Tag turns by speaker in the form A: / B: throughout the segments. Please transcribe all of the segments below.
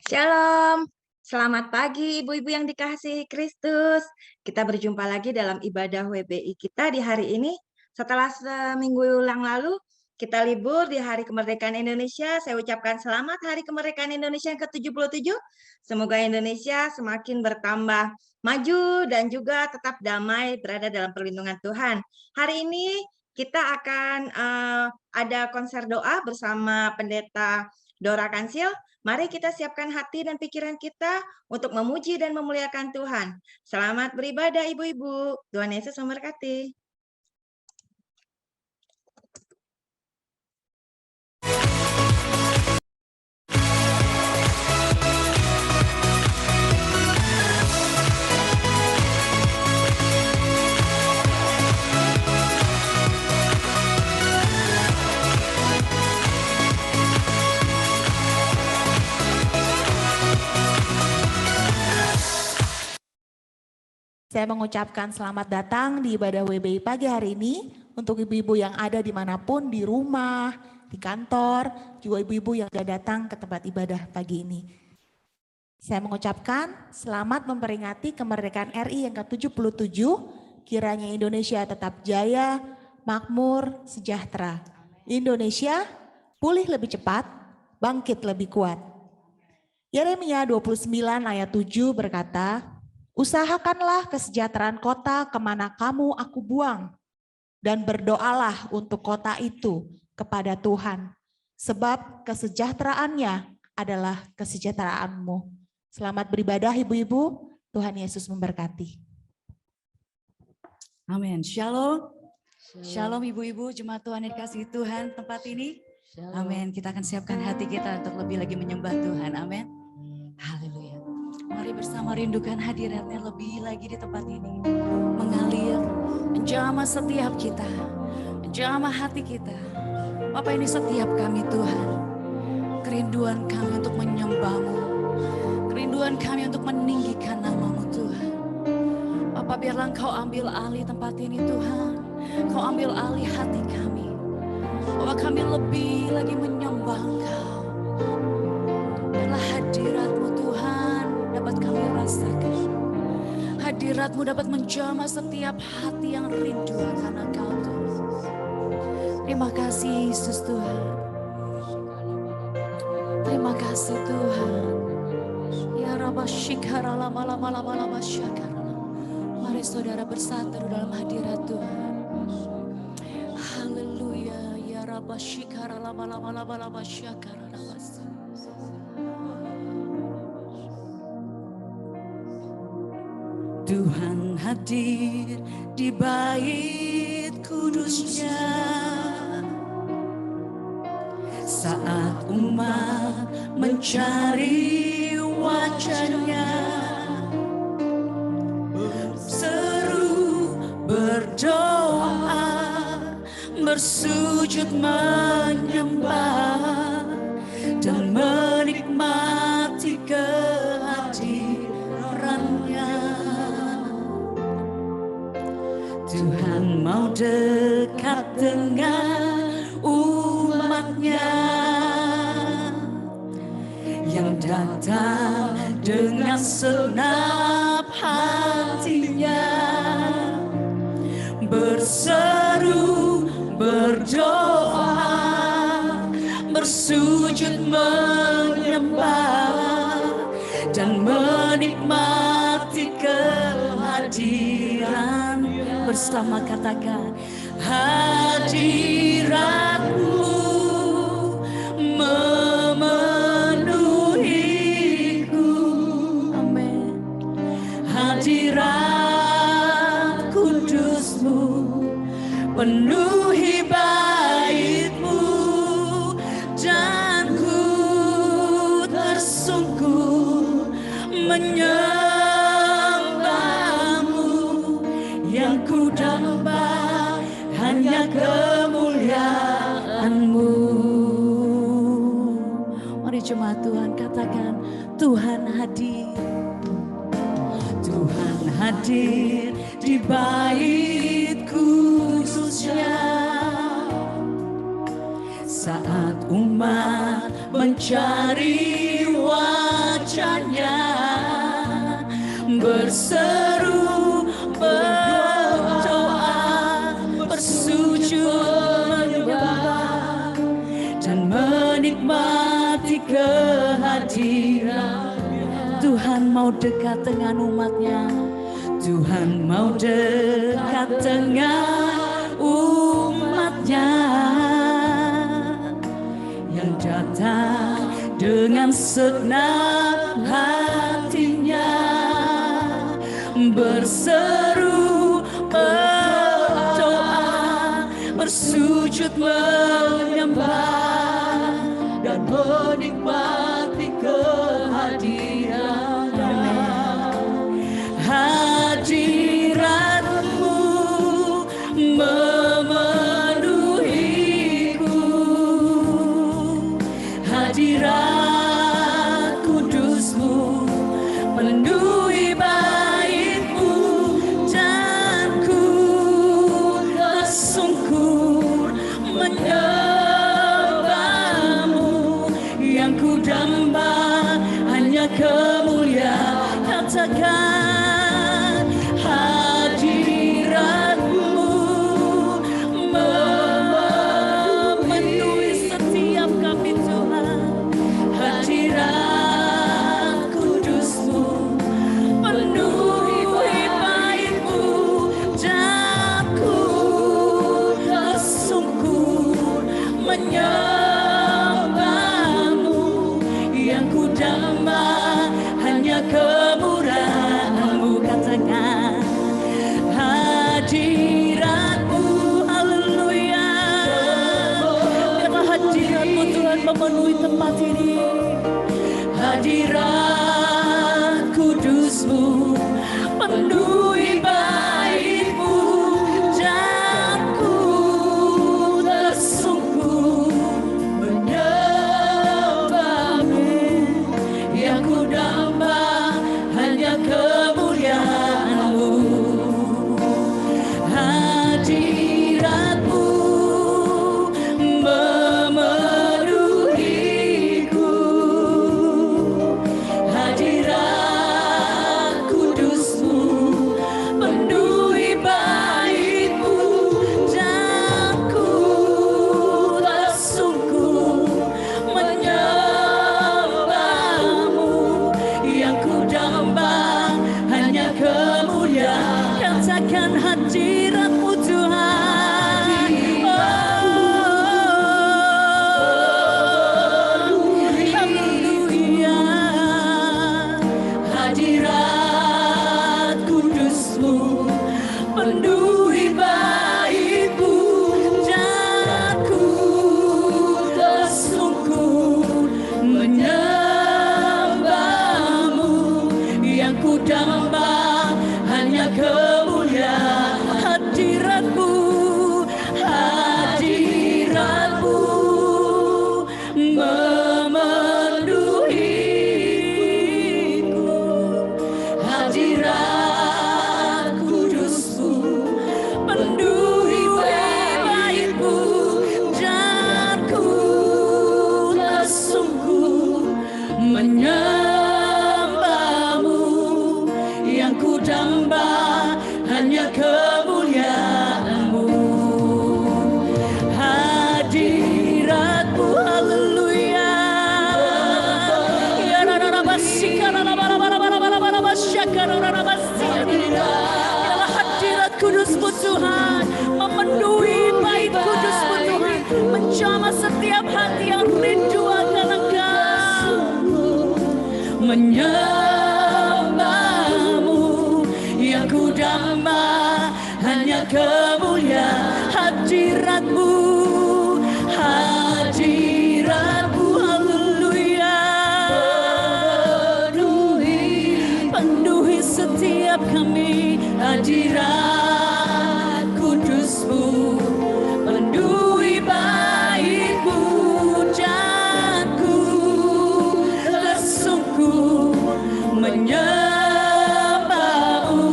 A: Shalom, selamat pagi ibu-ibu yang dikasihi Kristus. Kita berjumpa lagi dalam ibadah WBI kita di hari ini. Setelah seminggu yang lalu, kita libur di Hari Kemerdekaan Indonesia. Saya ucapkan selamat Hari Kemerdekaan Indonesia yang ke-77. Semoga Indonesia semakin bertambah maju dan juga tetap damai berada dalam perlindungan Tuhan. Hari ini kita akan ada konser doa bersama Pendeta Dora Kansil. Mari kita siapkan hati dan pikiran kita untuk memuji dan memuliakan Tuhan. Selamat beribadah ibu-ibu. Tuhan Yesus memberkati.
B: Saya mengucapkan selamat datang di ibadah WBI pagi hari ini untuk ibu-ibu yang ada dimanapun, di rumah, di kantor, juga ibu-ibu yang sudah datang ke tempat ibadah pagi ini. Saya mengucapkan selamat memperingati kemerdekaan RI yang ke-77, kiranya Indonesia tetap jaya, makmur, sejahtera. Indonesia pulih lebih cepat, bangkit lebih kuat. Yeremia 29 ayat 7 berkata, usahakanlah kesejahteraan kota kemana kamu aku buang, dan berdoalah untuk kota itu kepada Tuhan, sebab kesejahteraannya adalah kesejahteraanmu. Selamat beribadah ibu-ibu, Tuhan Yesus memberkati.
C: Amin. Shalom. Shalom ibu-ibu, jemaat Tuhan yang dikasihi Tuhan tempat ini. Amin. Kita akan siapkan hati kita untuk lebih lagi menyembah Tuhan. Amin. Haleluya. Mari bersama rindukan hadiratnya lebih lagi di tempat ini. Mengalir, menjamah setiap kita, menjamah hati kita. Bapa, ini setiap kami Tuhan. Kerinduan kami untuk menyembah-Mu. Kerinduan kami untuk meninggikan nama-Mu Tuhan. Bapa, biarlah Engkau ambil alih tempat ini Tuhan. Engkau ambil alih hati kami. Bapa, kami lebih lagi menyembah Engkau. Biarlah hadirat-Mu Tuhan dapat kami rasakan. Hadirat-Mu dapat menjamah setiap hati yang rindu akan Engkau Tuhan. Terima kasih Yesus Tuhan. Terima kasih Tuhan. Ya Rabba Shikara lama lama lama lama syakara. Mari saudara bersatu dalam hadirat Tuhan. Haleluya. Ya Rabba Shikara lama lama lama lama syakara. Tuhan hadir di bait kudusnya saat umat mencari wajahnya, berseru, berdoa, bersujud menyembah dan menikmati kehadirannya. Tuhan mau dekat dengan umatnya yang datang dengan senap hatinya, berseru, berdoa, bersujud menyembah dan menikmati kehadiran. Bersama katakan, hadirat-Mu memenuhiku. Amin. Hadirat kudus-Mu penuhi bait-Mu, dan ku tersungkur yang ku damba hanya kemuliaan-Mu. Mari jemaat Tuhan katakan, Tuhan hadir. Tuhan hadir di bait kudusnya saat umat mencari wajah berseru, berdoa, bersujud menyembah dan menikmati kehadiran. Tuhan mau dekat dengan umatnya. Tuhan mau dekat dengan umatnya yang datang dengan segenap hatinya, berseru, berdoa, bersujud menyembah dan menikmati kehadiran-Nya. Hadirat-Mu memenuhiku, hadirat kudus-Mu penuhi bait-Mu, dan ku tersungkur menyembah-Mu. Yang ku damba hanya kemuliaan. Katakan, hadirat-Mu memenuhi setiap kami Tuhan. Hadirat kudus-Mu penuhi bait-Mu, dan ku tersungkur menyembah-Mu. Yang ku damba hanya kemurahan-Mu. Katakan, hadirat-Mu, haleluya. Biarlah hadirat-Mu Tuhan memenuhi tempat ini. Hadirat kudus-Mu penuhi bait-Mu, dan ku tersungkur menyembah-Mu. Yang ku damba hanya kemuliaan-Mu. Hadirat-Mu memenuhiku, hadirat kudus-Mu penuhi bait-Mu, dan ku tersungkur menyembah-Mu. Yang ku damba hanya kemuliaan. Katakan, hadirat-Mu Tuhan. Haleluya. Hadirat kudus-Mu penuhi bait-Mu, dan ku tersungkur menyembah-Mu. Yang ku damba hanya kemuliaan. Hadirat-Mu, hadirat-Mu memenuhiku, hadirat kudus-Mu penuhi bait-Mu, dan ku tersungkur menyembah-Mu. Yang ku damba hanya kemuliaan-Mu. Hadirat-Mu, haleluya. Ya biarlah hadirat kudus-Mu Tuhan memenuhi bait kudus-Mu Tuhan, menjamah setiap hati yang rindu akan Engkau. Menyembah-Mu, yang ku damba hanya kemuliaan. Hadirat-Mu, hadirat-Mu, haleluya. Penuhi setiap kami. Hadirat kudus-Mu penuhi bait-Mu, dan ku tersungkur menyembah-Mu.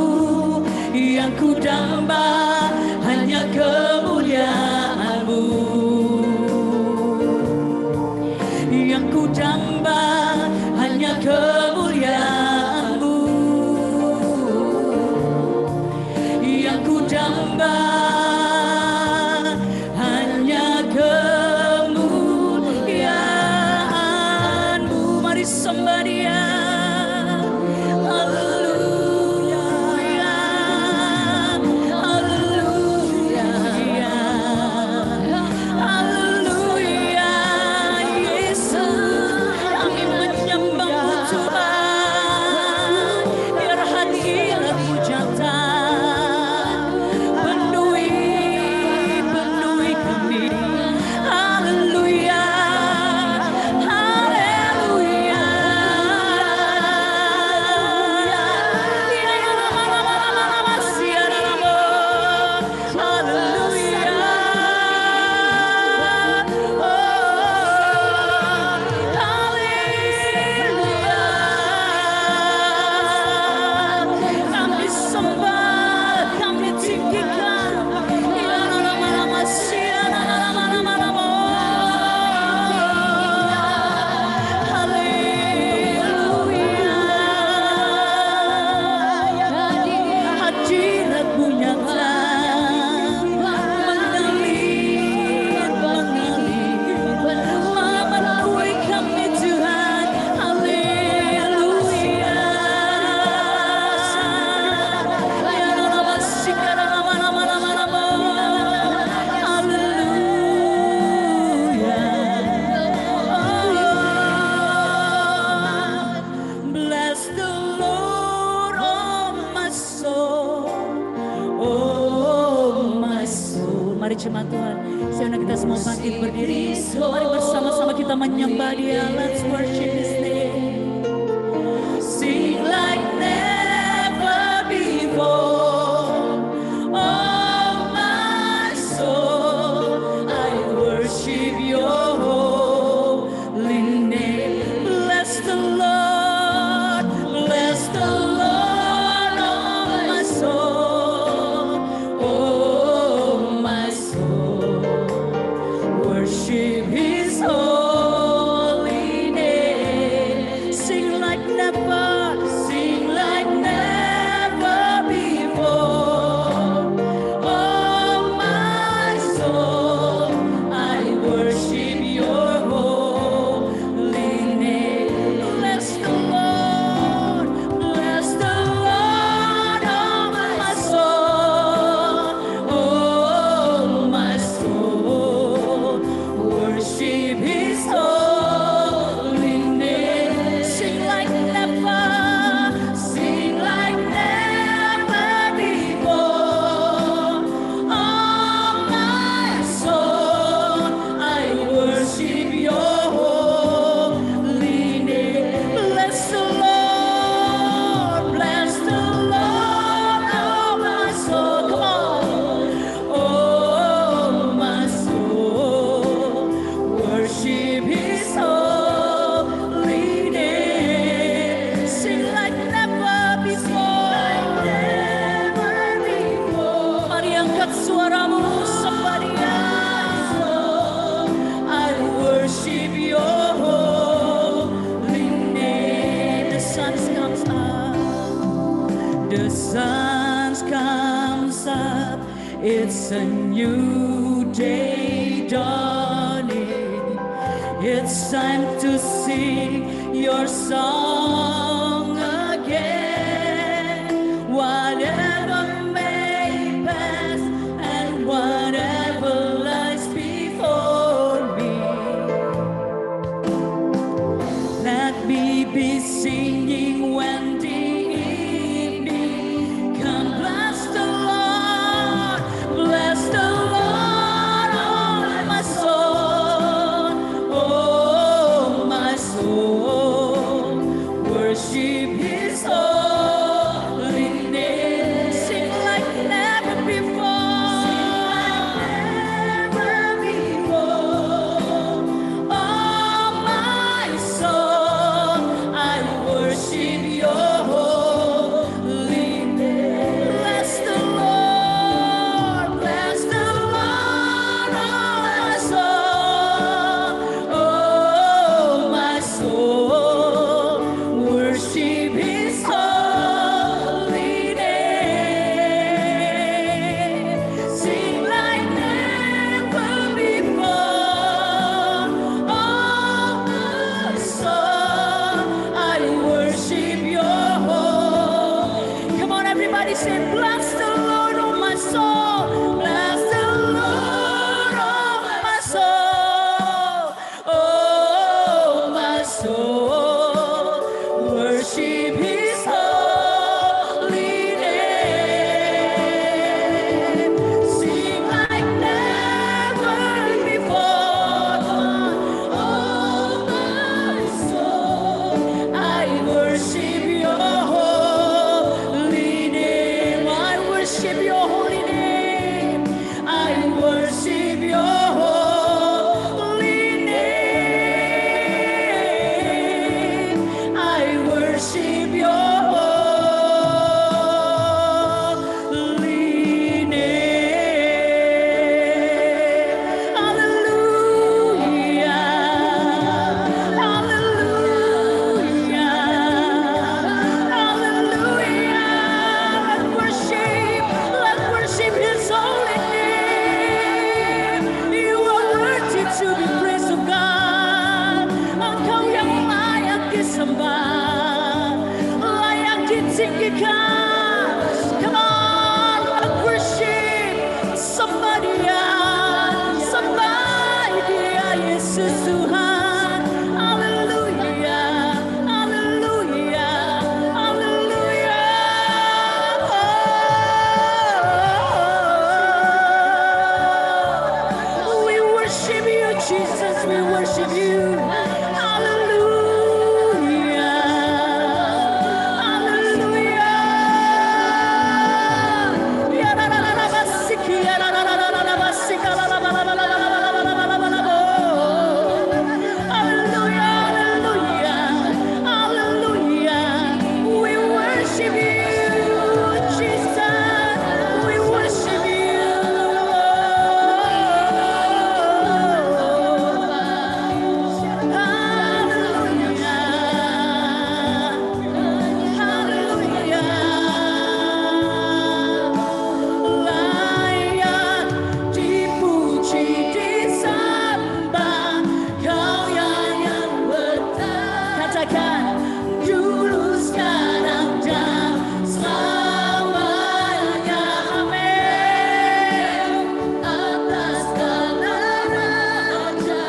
C: Yang ku damba hanya kemuliaan-Mu. Yang ku damba hanya kemuliaan-Mu. disembah Dia. Haleluya, haleluya, haleluya, Yesus, kami menyembah-Mu Tuhan. Biar hadirat hujatan penuhi kami. Haleluya, haleluya. Kami sembah, kami tinggikan. Hadirat-Mu nyata, mengalir, memenuhi kami Tuhan. Haleluya. Bless the Lord, oh my soul, oh my soul. Mari jemaat Tuhan, sekarang kita semua bangkit berdiri. Mari bersama-sama kita menyembah Dia. Let's worship His name. Sing like never before, oh my soul, I worship Your holy name. Bless the Lord, oh my soul, oh my soul, worship His holy name. Sing like never before. Oh my soul, I worship Your holy name. Bless the Lord, oh my soul, oh my soul, worship His holy name. Sing like never before. Oh my soul, I worship Your holy name. Bless the Lord, oh my soul. Come on, oh my soul, worship His holy name. Sing like never before. Mari angkat suaramu, sembah Dia. I worship Your holy name. The sun comes up, the sun comes up. It's a new day dawning. It's time to sing Your song again. Whatever may pass and whatever lies before me, let me be singing when the evening comes. Bless the Lord, oh my soul, oh my soul, worship His holy name. Sing like never before, oh my soul, I worship Your Everybody say, bless the Lord, oh my soul. Bless the Lord, oh my soul. Oh my soul, worship His holy name. Sing like never before. Oh my soul, I worship Your holy name. I worship Your holy name. I worship Your holy name. I worship Your holy name. Hallelujah. Hallelujah. Hallelujah. Let's worship His holy name. You are worthy to be praised of God. Engkau yang layak disembah, layak ditinggikan. Come on, let's worship. Sembah Dia, Yesus Tuhan. Haleluya, haleluya, haleluya. We worship You, Jesus, we worship You. Hallelujah. Hallelujah. Ya la la la la basiki, ya la la la la la basika, la la la la la la la la la la la la la. Hallelujah, hallelujah, hallelujah. We worship You, Jesus. We worship You. Layak dipuji, disembah, Kau yang bertahan. Katakan, dulu, sekarang, dan selamanya. Amin. Atas segala raja,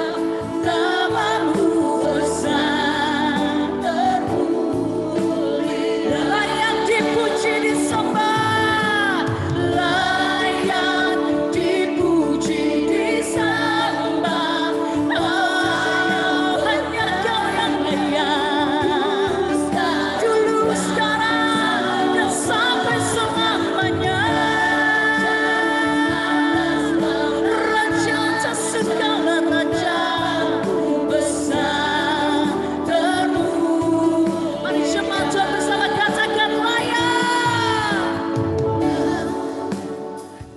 C: Namamu besar terpuji. Layak dipuji, disembah, layak dipuji, disembah. Hanya Kau yang layak. Dulu, sekarang, dan sampai selamanya. Raja atas segala raja, besar terpuji. Mari jemaat Tuhan bersama katakan, layak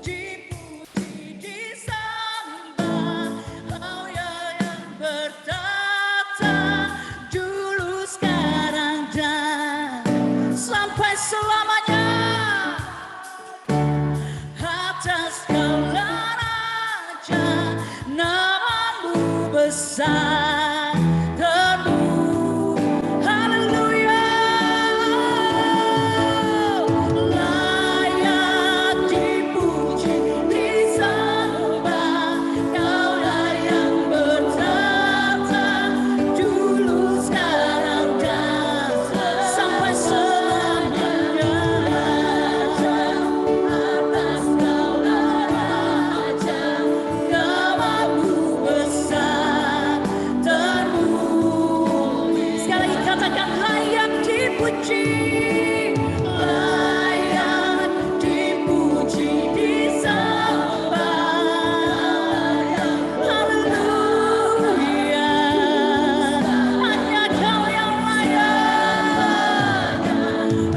C: dipuji, disembah, Kau yang bertata dulu, sekarang, dan sampai selamanya. Atas segala raja, Namamu besar terpuji. Haleluya. Layak dipuji, disembah, Kau yang bertata dulu, sekarang, dan sampai selamanya. Atas segala raja, Namamu besar terpuji. Sekali lagi katakan, layak dipuji, layak dipuji, disembah. Haleluya. Hanya Kau yang layak.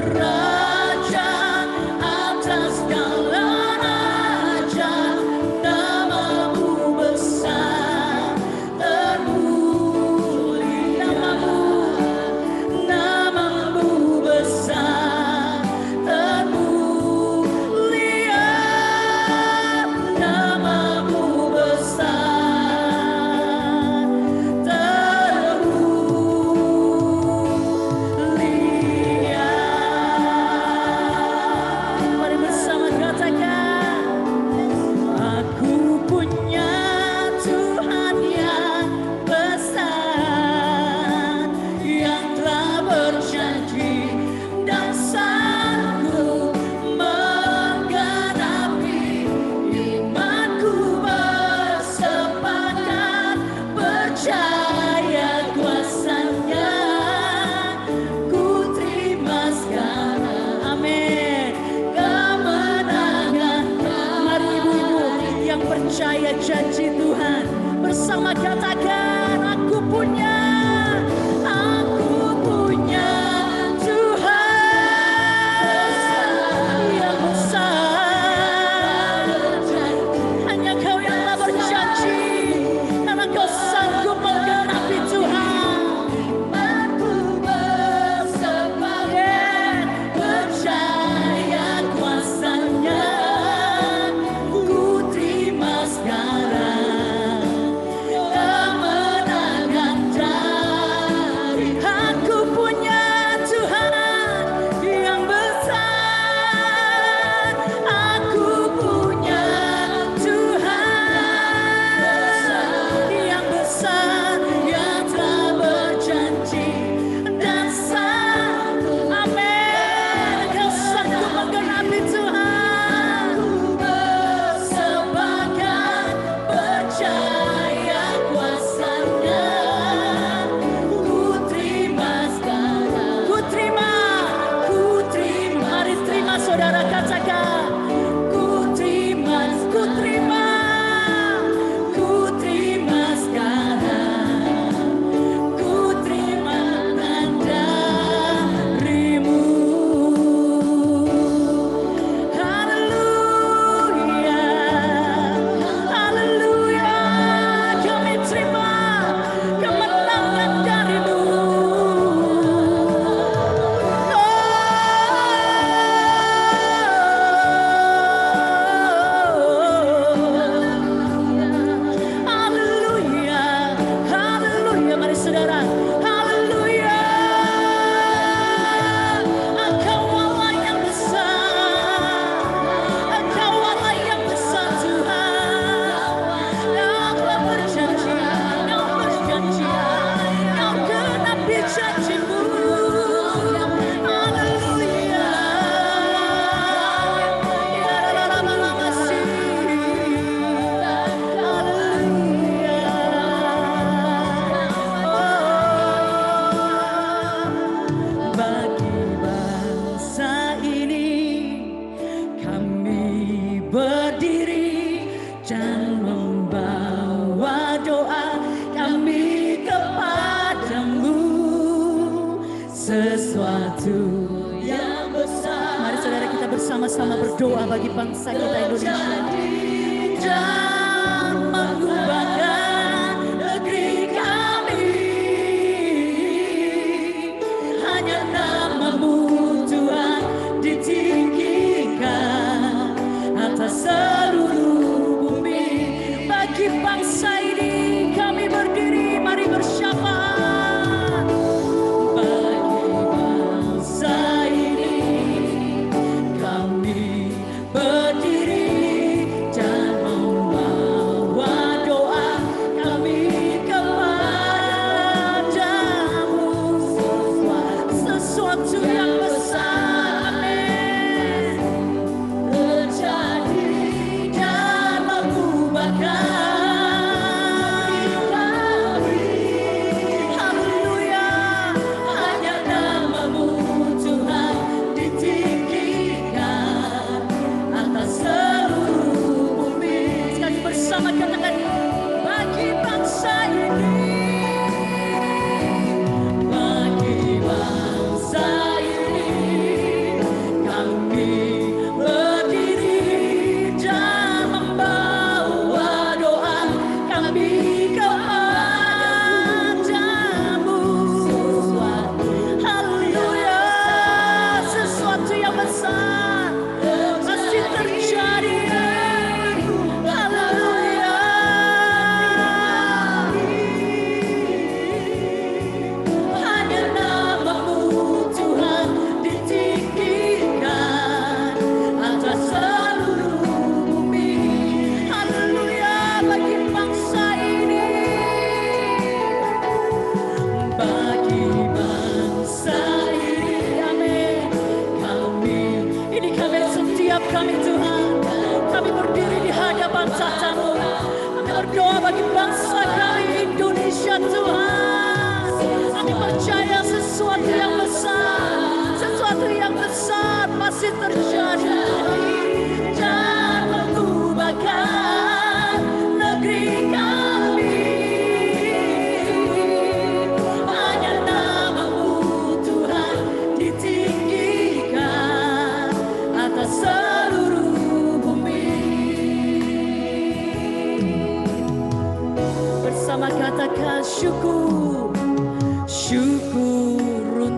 C: Raja atas segala raja, Namamu besar terpuji. Namamu besar percaya janji Tuhan. Bersama katakan, aku punya Tuhan yang besar. Hanya Kau yang telah berjanji, karena Kau sanggup menggenapi Tuhan. Aku bersepakat percaya kuasa-Nya, ku terima sekarang kemenangan dari. Aku punya Tuhan yang besar. Aku punya Tuhan yang besar, yang telah berjanji dan sanggup. Amin. Kau sanggup menggenapi Tuhan. Bersepakat percaya kuasa-Nya, ku terima sekarang. Ku terima. Mari terima, saudara, katakan. Ku terima sekarang. Ku terima darimu. Haleluya, haleluya. Kami terima kemenangan darimu. Haleluya, haleluya. Mari saudara, haleluya. Engkau Allah yang besar, Engkau Allah yang besar Tuhan. Kau telah berjanji, Kau berjanji, Kau genapi janji-Mu. Haleluya. Ya lama-lama sih. Haleluya. Bagi bangsa ini kami berdiri dan membawa doa kami kepadamu, sesuatu yang besar. Mari saudara, kita bersama-sama berdoa bagi bangsa kita Indonesia. Dan mengubahkan negeri kami. Hanya nama-Mu Tuhan ditinggikan atas seluruh bumi. Bagi bangsa ini kami berdiri, mari bersama. Bagi bangsa ini kami berdiri dan membawa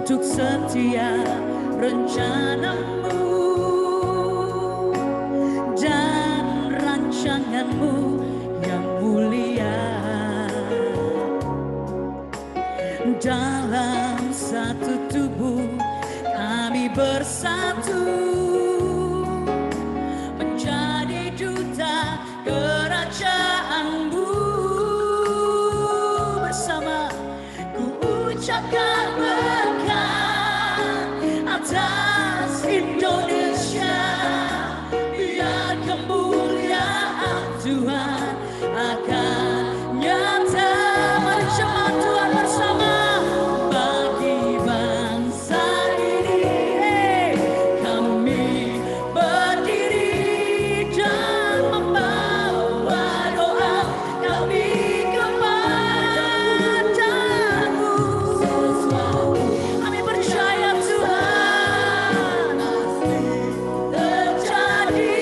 C: untuk setiap rencanamu dan rancanganmu yang mulia. Dalam satu tubuh kami bersatu menjadi duta kerajaanmu. Bersama ku ucapkan berkat atas Indonesia, biar kemuliaan Tuhan akan nyata. Mari jemaat Tuhan bersama bagi bangsa ini. Kami berdiri dan membawa doa kami kepadamu. Kami percaya Tuhan terjadi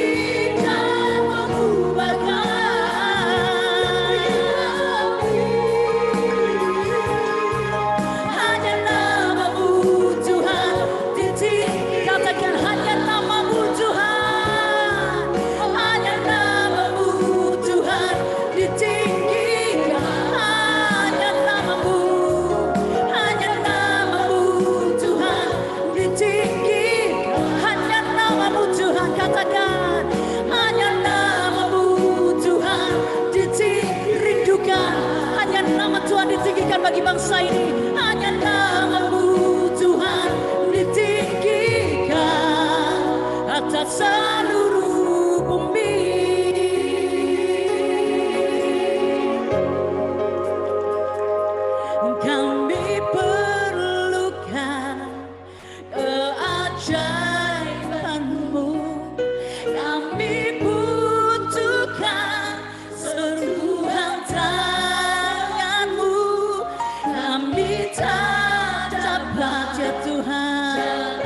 C: dan mengubahkan. Hanya namamu Tuhan ditinggi. Katakan hanya namamu Tuhan. Hanya namamu Tuhan ditinggikan. Hanya namamu Tuhan ditinggikan. Hanya namamu Tuhan. Katakan hanya namamu Tuhan dirindukan. Hanya nama Tuhan ditinggikan bagi bangsa ini. Hanya namamu Tuhan ditinggikan atas seluruh bumi. Kami perlukan keajaibanmu. Kami butuhkan sentuhan tanganmu. Kami tak dapat ya Tuhan.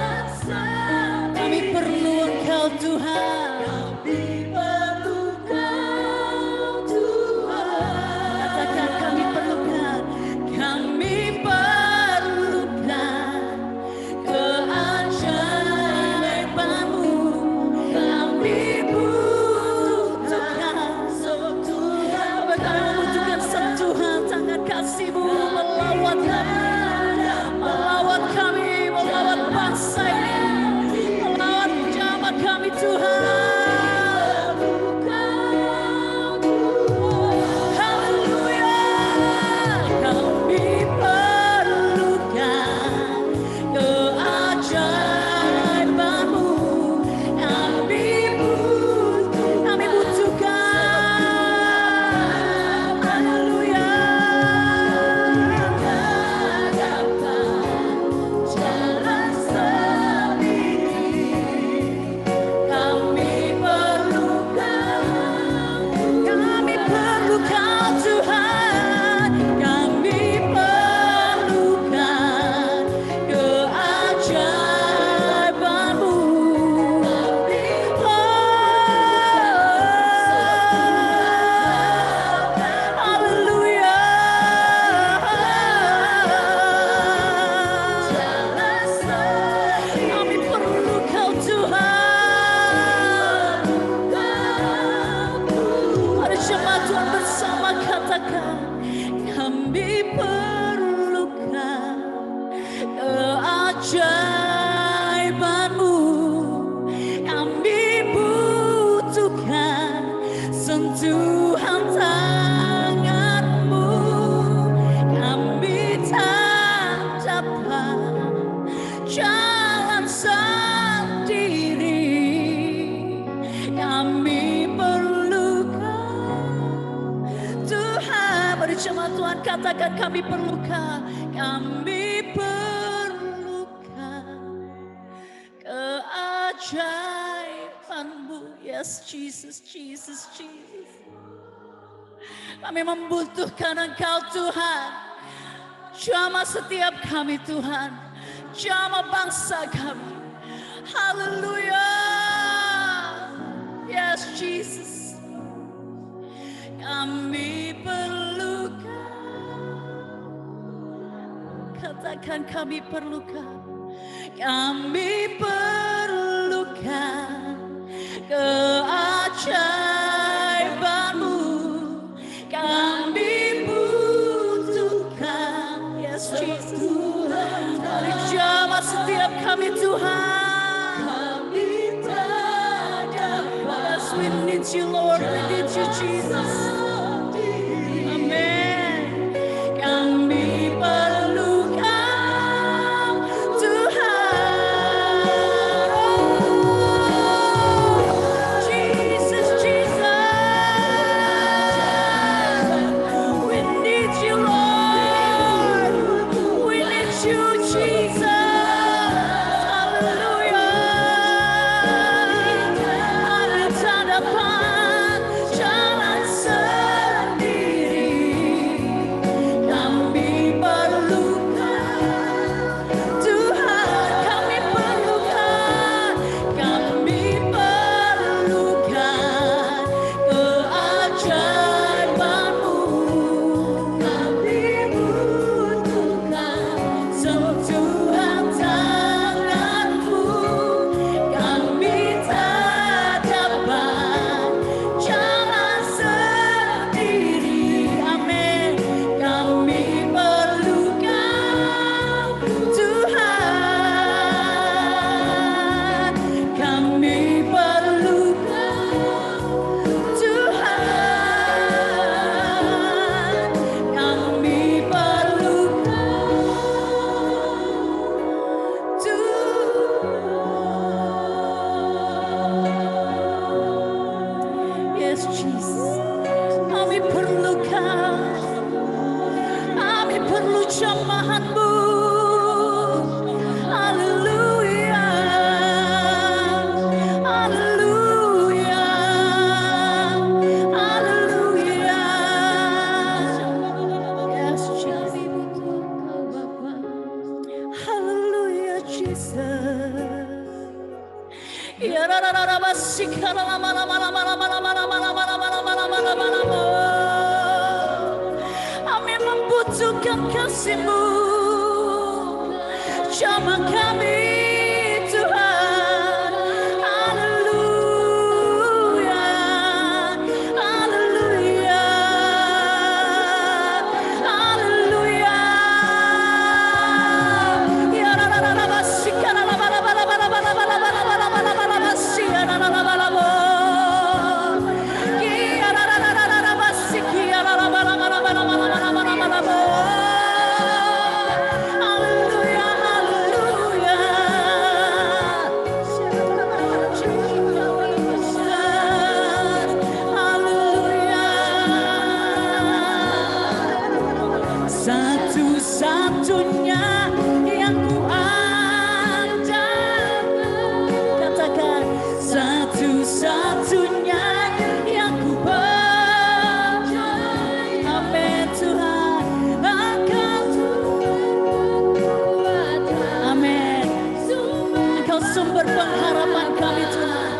C: Kami perlu Engkau Tuhan. Kami perlu Engkau Tuhan. Katakan kami perlukan. Kami perlukan keajaibanmu. Kami butuhkan sentuhan. Kami butuhkan sentuhan tangan kasih-Mu melawat kami, melawat bangsa ini, melawat jamaah kami Tuhan. Haleluya. Kami perlukan keajaibanmu. Kami butuhkan. Haleluya. Jalan sendiri. Kami perlukan Tuhan. Kami perlukan keajaibanmu. Haleluya. Kami perlu Kau Tuhan. Mari jemaat Tuhan bersama katakan, kami perlukan keajaibanmu. Kami butuhkan sentuhan tanganmu. Kami tak dapat jalan sendiri. Kami perlukan Tuhan. Mari jemaat Tuhan katakan kami perlukan. Kami perlukan keajaibanmu. Yes, Jesus, Jesus, Jesus. Kami membutuhkan Engkau Tuhan. Jamah setiap kami Tuhan. Jamah bangsa kami. Haleluya. Yes, Jesus. Kami perlukan. Katakan katakan kami perlukan. Kami perlukan keajaiban-Mu. Kami butuhkan, yes Jesus. Dari jamaah setiap kami Tuhan. Kami tak dapat. Yes, we need you Lord, we need you Jesus. Amen. Kami perlukan Tuhan. Oh, Jesus, Jesus. We need you Lord. We need you Jesus. Hallelujah. Ada tadapan jalan sendiri. Kami perlukan Tuhan. Kami perlukan. Kami perlukan keajaiban-Mu. Kami butuhkan sentuhan tangan-Mu. Kami tak dapat jalan sendiri. Amin. Kami perlukan Tuhan. Kami perlukan Tuhan. Kami perlukan Tuhan. Yes, Jesus. Kami perlukan. Kami perlu jamahan-Mu. Haleluya. Haleluya. Haleluya. Yes, Jesus. Haleluya, Jesus. Ya ra ra ra ra basika la la la la la la la la la la la la la la la. Kami membutuhkan kasih-Mu. Jamah kami Tuhan. Haleluya. Haleluya. Haleluya. Ya ra ra ra ra basika la la la la la la la la la la la basia la la la la la. Ya ra ra ra ra ra basiki ya la la la la la la la la la la la. Haleluya, haleluya. Haleluya. Satu-satunya yang ku andalkan. Katakan satu-satunya yang ku percaya. Amin Tuhan. Amin. Engkau sumber pengharapan kami Tuhan.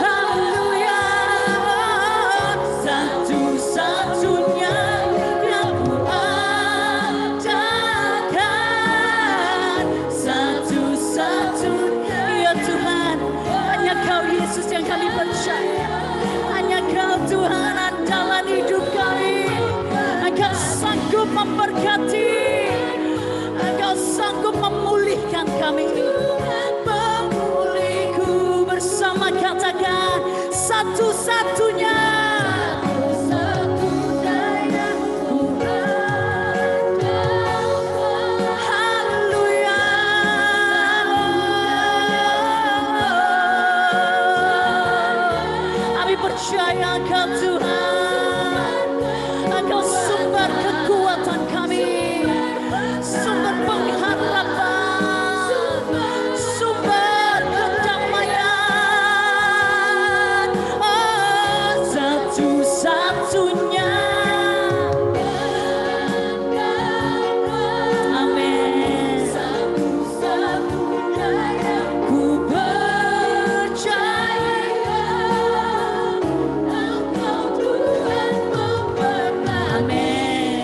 C: Haleluya. Satu-satunya yang ku andalkan. Satu-satunya ya Tuhan. Hanya Kau Yesus yang kami percaya. Hanya Kau Tuhan andalan hidup kami. Engkau sanggup memberkati. Engkau sanggup memulihkan kami. Pemulihku bersama katakan satu-satunya. Haleluya. Kami percaya Engkau Tuhan. Engkau sumber kekuatan kami. Sumber pengharapan. Sumber kedamaian. Oh, satu-satunya. Amin. Ku percaya Engkau Tuhan. Amin.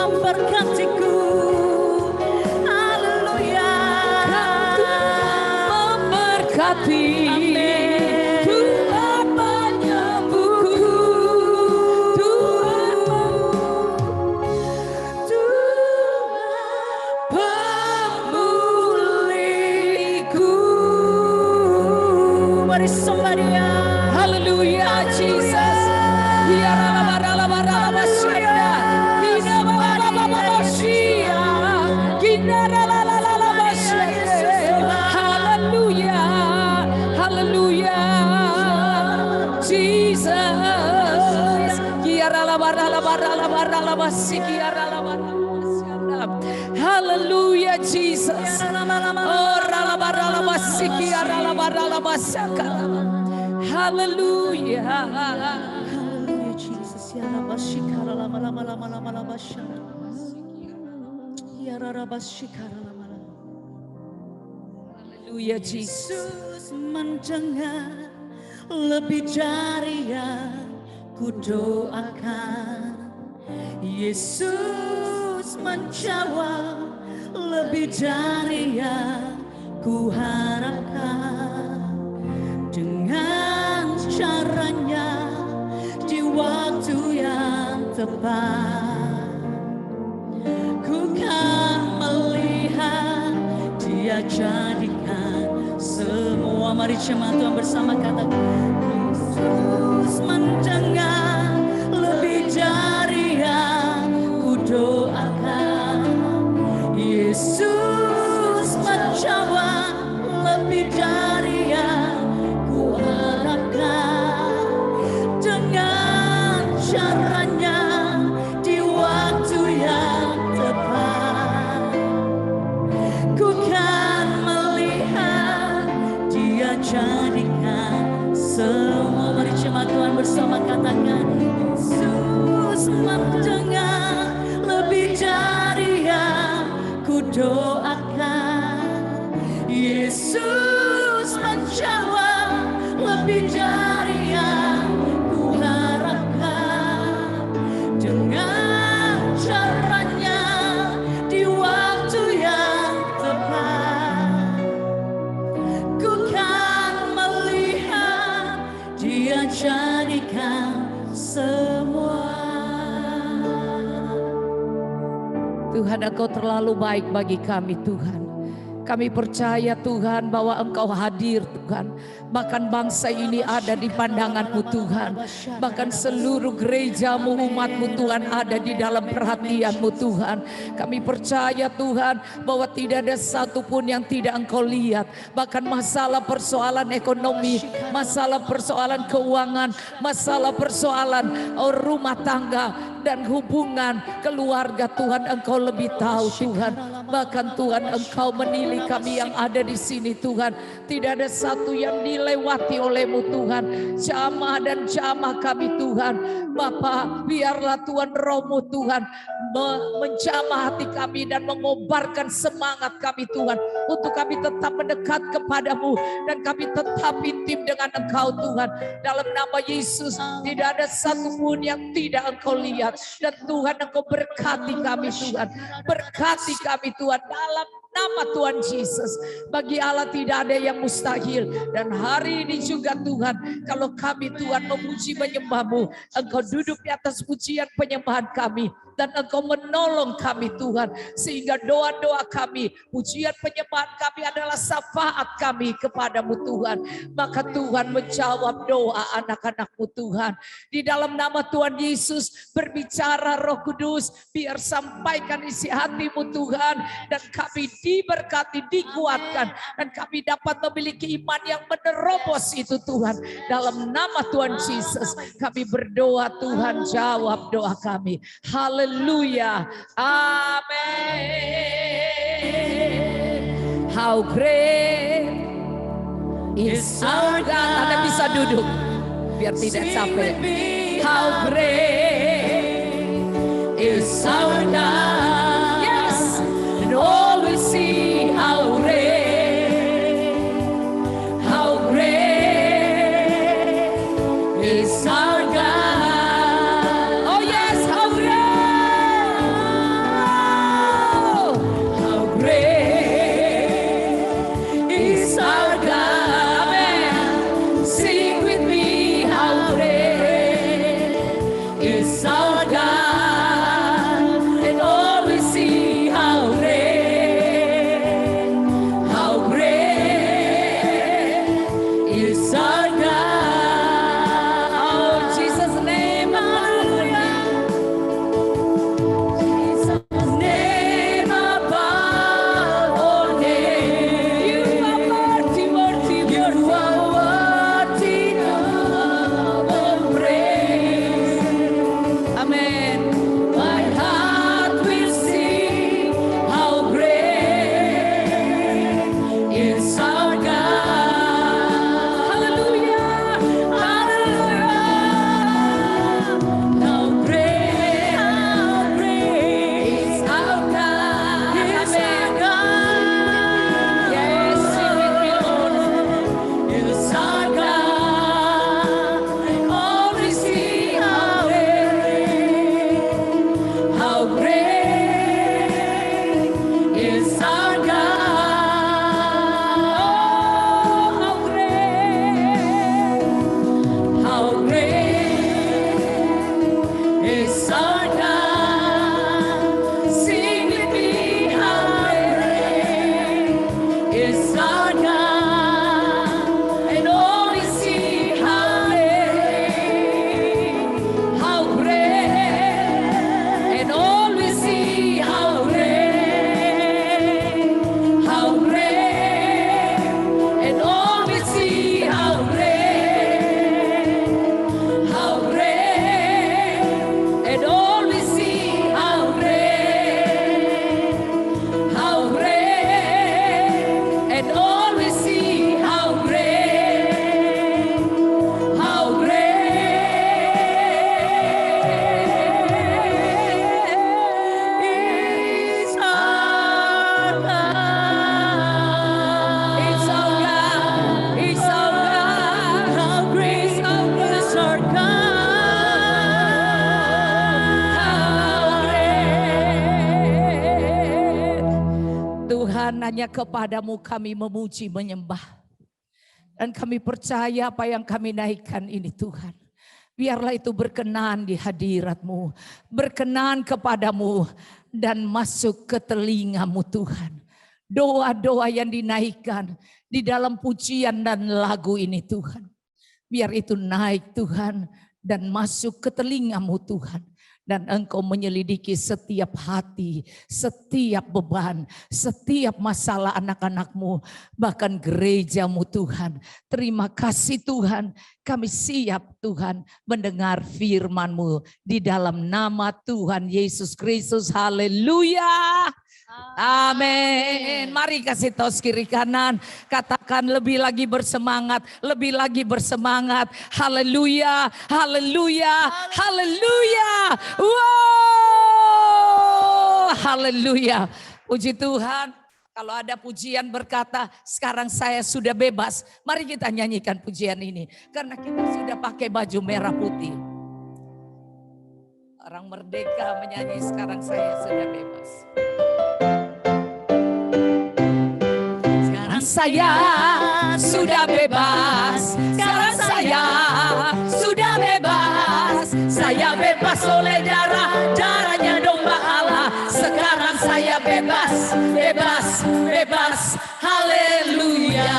C: memberkatiku. Haleluya. Memberkati. Tuhan menyembuhku. Tuhan pemulihku. Mari somebody. Hallelujah, Jesus. Hallelujah, Jesus. Hallelujah, Jesus. Hallelujah. Hallelujah, Jesus. Hallelujah, Jesus. Mendengar lebih dari yang ku doakan. Yesus menjawab lebih dari yang ku harapkan. Dengan caranya di waktu yang tepat, ku kan melihat Dia jadikan semua. Mari jemaat Tuhan bersama katakan, Yesus mendengar lebih dari yang ku doakan. Yesus menjawab lebih dari yang ku harapkan. Dengan caranya di waktu yang tepat, ku kan melihat Dia jadikan semua. Mari jemaat Tuhan bersama katakan, Yesus mendengar lebih dari yang ku doakan. Yesus menjawab lebih dari yang ku harapkan. Dengan caranya di waktu yang tepat, ku kan melihat Dia jadikan semua. Tuhan, Engkau terlalu baik bagi kami, Tuhan. Kami percaya Tuhan bahwa Engkau hadir, Tuhan. Bahkan bangsa ini ada di pandangan-Mu, Tuhan. Bahkan seluruh gereja-Mu, umat-Mu, Tuhan, ada di dalam perhatian-Mu, Tuhan. Kami percaya Tuhan bahwa tidak ada satupun yang tidak Engkau lihat. Bahkan masalah persoalan ekonomi, masalah persoalan keuangan, masalah persoalan rumah tangga dan hubungan keluarga, Tuhan, Engkau lebih tahu, Tuhan. Bahkan Tuhan, Engkau menilai kami yang ada di sini, Tuhan. Tidak ada satu yang dilewati oleh-Mu, Tuhan. Jamah dan jamah kami, Tuhan. Bapa, biarlah Tuhan Roh-Mu, Tuhan, menjamah hati kami dan mengobarkan semangat kami, Tuhan, untuk kami tetap mendekat kepadamu dan kami tetap intim dengan Engkau, Tuhan. Dalam nama Yesus, tidak ada satupun yang tidak Engkau lihat. Dan Tuhan, Engkau berkati kami, Tuhan. Berkati kami, Tuhan, dalam nama Tuhan Yesus. Bagi Allah tidak ada yang mustahil. Dan hari ini juga Tuhan, kalau kami Tuhan memuji menyembah-Mu, Engkau duduk di atas pujian penyembahan kami. Dan Engkau menolong kami, Tuhan. Sehingga doa-doa kami, pujian penyembahan kami adalah syafaat kami kepadamu, Tuhan. Maka Tuhan menjawab doa anak-anak-Mu, Tuhan. Di dalam nama Tuhan Yesus, berbicara Roh Kudus, biar sampaikan isi hati-Mu, Tuhan. Dan kami diberkati, dikuatkan. Dan kami dapat memiliki iman yang menerobos itu, Tuhan. Dalam nama Tuhan Yesus, kami berdoa, Tuhan, jawab doa kami. Hallelujah. Amen. How great is our God. Anda bisa duduk biar tidak capek. How great is our God. Yes. And all we see how great. How great is our God. Oh yes, how great. is our God, and all we see how great is our God. Oh, Jesus' name, hallelujah. Jesus' name above all names. You are worthy, worthy, you are worthy of all praise. Amen. My heart will sing how great is our God. Hallelujah. Hallelujah. How great is our God. Is our God. Yes, sing with me, Lord. Is our God. Oh, we see how great is our God. Oh, how great is our God. Sing with me, how great is our God. And all we see how great, and all we see how great, and all we see how great, and all we see how great, and all we see how great, is our God. It's our God. It's our God. How great is our God. How great. Tuhan, hanya kepadamu kami memuji menyembah. Dan kami percaya apa yang kami naikkan ini Tuhan. Biarlah itu berkenan di hadirat-Mu, berkenan kepadamu dan masuk ke telinga-Mu Tuhan. Doa-doa yang dinaikkan di dalam pujian dan lagu ini Tuhan. Biar itu naik Tuhan dan masuk ke telinga-Mu Tuhan. Dan Engkau menyelidiki setiap hati, setiap beban, setiap masalah anak-anak-Mu, bahkan gereja-Mu Tuhan. Terima kasih Tuhan, kami siap Tuhan mendengar firman-Mu di dalam nama Tuhan Yesus Kristus. Haleluya. Amin. Mari kasih tos kiri kanan. Katakan lebih lagi bersemangat. Lebih lagi bersemangat. Haleluya. Haleluya. Haleluya. Wow. Haleluya. Puji Tuhan. Kalau ada pujian berkata, sekarang saya sudah bebas. Mari kita nyanyikan pujian ini. Karena kita sudah pakai baju merah putih. Orang merdeka menyanyi, sekarang saya sudah bebas. Saya sudah bebas, sekarang saya sudah bebas. Saya bebas oleh darahnya domba Allah. Sekarang saya bebas, bebas, bebas. Haleluya.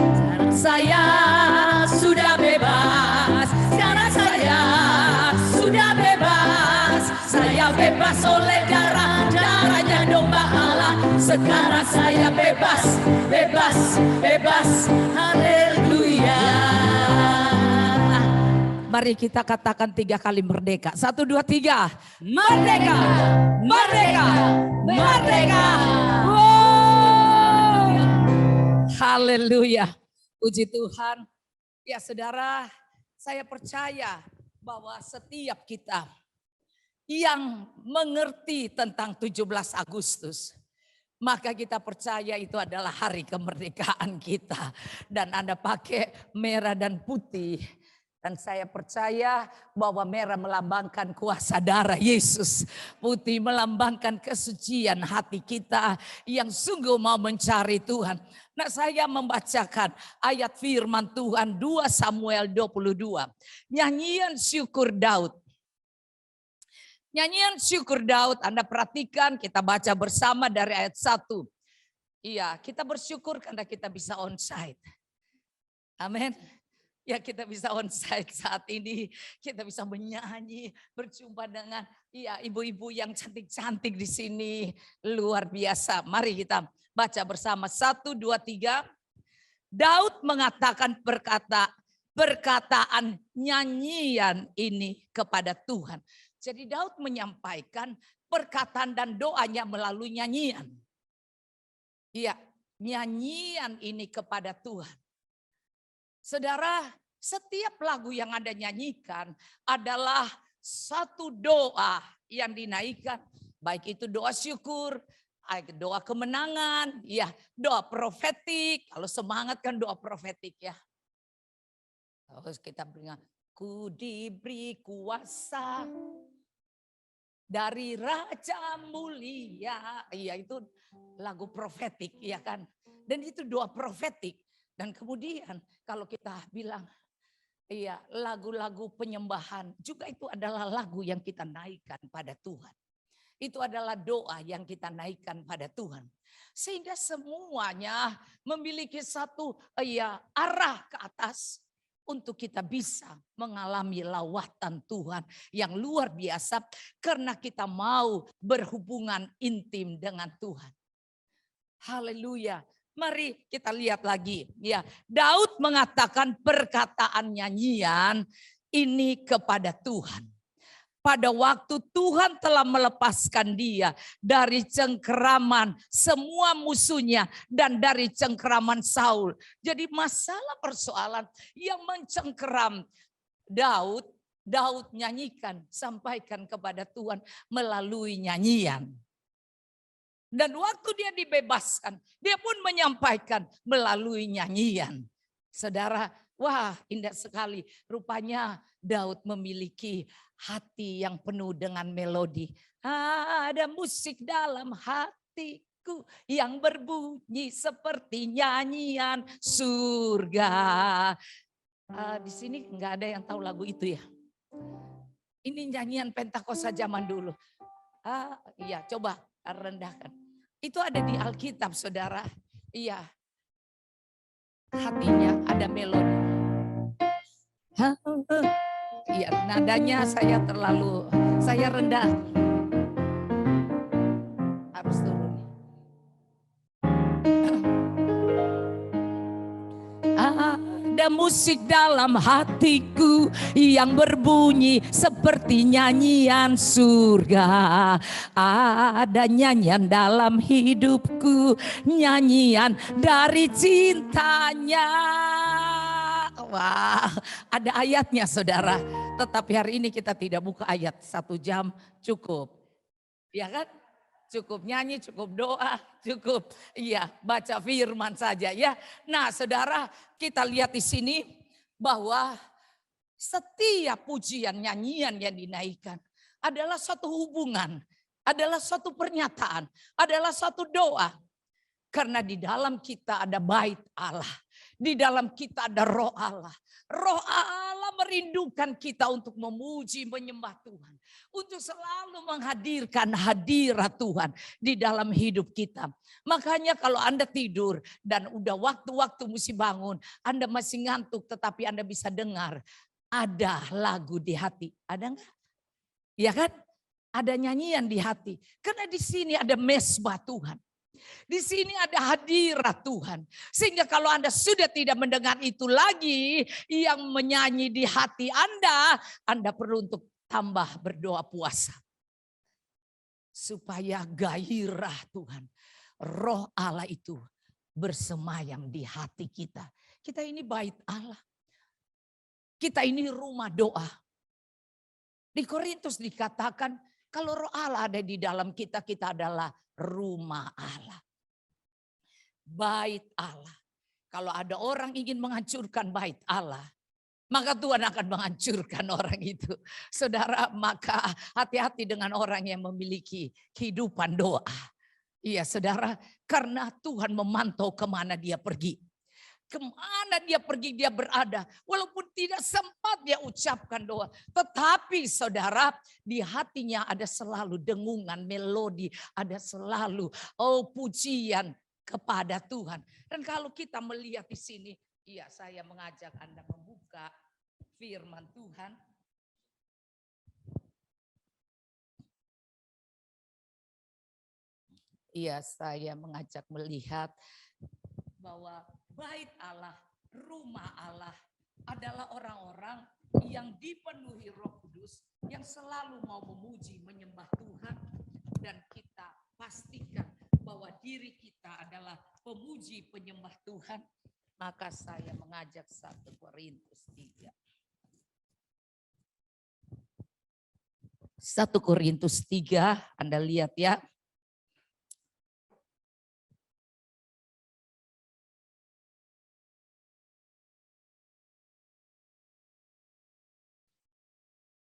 C: Sekarang saya sudah bebas, sekarang saya sudah bebas. Saya bebas oleh darahnya domba Allah. Sekarang saya bebas, bebas, bebas. Haleluya. Mari kita katakan 3 kali merdeka. 1, 2, 3. Merdeka, merdeka, merdeka. Wow. Haleluya. Puji Tuhan. Ya saudara, saya percaya bahwa setiap kita yang mengerti tentang 17 Agustus, maka kita percaya itu adalah hari kemerdekaan kita. Dan Anda pakai merah dan putih.
D: Dan saya percaya bahwa merah melambangkan kuasa darah Yesus. Putih melambangkan kesucian hati kita yang sungguh mau mencari Tuhan. Nah, saya membacakan ayat firman Tuhan 2 Samuel 22. Nyanyian syukur Daud. Nyanyian syukur Daud, Anda perhatikan, kita baca bersama dari ayat 1. Iya, kita bersyukur karena kita bisa onsite. Amin. Ya, kita bisa onsite saat ini, kita bisa menyanyi, berjumpa dengan ibu-ibu yang cantik-cantik di sini, luar biasa. Mari kita baca bersama 1, 2, 3. Daud mengatakan perkataan nyanyian ini kepada Tuhan. Jadi Daud menyampaikan perkataan dan doanya melalui nyanyian. Iya, nyanyian ini kepada Tuhan. Saudara, setiap lagu yang Anda nyanyikan adalah satu doa yang dinaikkan. Baik itu doa syukur, doa kemenangan, ya, doa profetik. Kalau semangat kan doa profetik ya. Terus kita berikan, ku diberi kuasa dari Raja Mulia. Iya, itu lagu profetik ya kan. Dan itu doa profetik. Dan kemudian kalau kita bilang, iya, lagu-lagu penyembahan juga itu adalah lagu yang kita naikkan pada Tuhan. Itu adalah doa yang kita naikkan pada Tuhan. Sehingga semuanya memiliki satu arah ke atas untuk kita bisa mengalami lawatan Tuhan yang luar biasa karena kita mau berhubungan intim dengan Tuhan. Haleluya. Mari kita lihat lagi. Ya, Daud mengatakan perkataan nyanyian ini kepada Tuhan. Pada waktu Tuhan telah melepaskan dia dari cengkeraman semua musuhnya dan dari cengkeraman Saul. Jadi masalah persoalan yang mencengkeram Daud nyanyikan, sampaikan kepada Tuhan melalui nyanyian. Dan waktu dia dibebaskan, dia pun menyampaikan melalui nyanyian. Saudara, wah indah sekali. Rupanya Daud memiliki hati yang penuh dengan melodi. Ada musik dalam hatiku yang berbunyi seperti nyanyian surga. Di sini nggak ada yang tahu lagu itu ya. Ini nyanyian Pentakosta zaman dulu. Iya, coba rendahkan. Itu ada di Alkitab, saudara. Iya. Hatinya ada melodi. Iya, nadanya saya rendah. Harus turun. Ada musik dalam hatiku yang berbunyi seperti nyanyian surga. Ada nyanyian dalam hidupku, nyanyian dari cintanya. Wah, ada ayatnya saudara. Tetapi hari ini kita tidak buka ayat, 1 jam cukup. Ya kan? Cukup nyanyi, cukup doa, cukup baca firman saja ya. Nah saudara, kita lihat di sini bahwa setiap pujian, nyanyian yang dinaikkan adalah satu hubungan, adalah satu pernyataan, adalah satu doa. Karena di dalam kita ada bait Allah, di dalam kita ada roh Allah. Roh Allah merindukan kita untuk memuji, menyembah Tuhan. Untuk selalu menghadirkan hadirat Tuhan di dalam hidup kita. Makanya kalau Anda tidur dan udah waktu-waktu mesti bangun, Anda masih ngantuk tetapi Anda bisa dengar ada lagu di hati. Ada enggak? Ya kan? Ada nyanyian di hati. Karena di sini ada mesbah Tuhan. Di sini ada hadirat Tuhan. Sehingga kalau Anda sudah tidak mendengar itu lagi yang menyanyi di hati Anda perlu untuk tambah berdoa puasa. Supaya gairah Tuhan, roh Allah itu bersemayam di hati kita. Kita ini bait Allah. Kita ini rumah doa. Di Korintus dikatakan kalau roh Allah ada di dalam kita, kita adalah rumah Allah. Bait Allah. Kalau ada orang ingin menghancurkan bait Allah, maka Tuhan akan menghancurkan orang itu. Saudara, maka hati-hati dengan orang yang memiliki kehidupan doa. Iya saudara, karena Tuhan memantau kemana dia pergi. Kemana dia pergi, dia berada. Walaupun tidak sempat dia ucapkan doa. Tetapi saudara, di hatinya ada selalu dengungan, melodi. Ada selalu pujian kepada Tuhan. Dan kalau kita melihat di sini, iya saya mengajak Anda membuka firman Tuhan. Iya saya mengajak melihat bahwa bait Allah, rumah Allah adalah orang-orang yang dipenuhi Roh Kudus, yang selalu mau memuji, menyembah Tuhan. Dan kita pastikan bahwa diri kita adalah pemuji, penyembah Tuhan. Maka saya mengajak 1 Korintus 3. 1 Korintus 3, Anda lihat ya.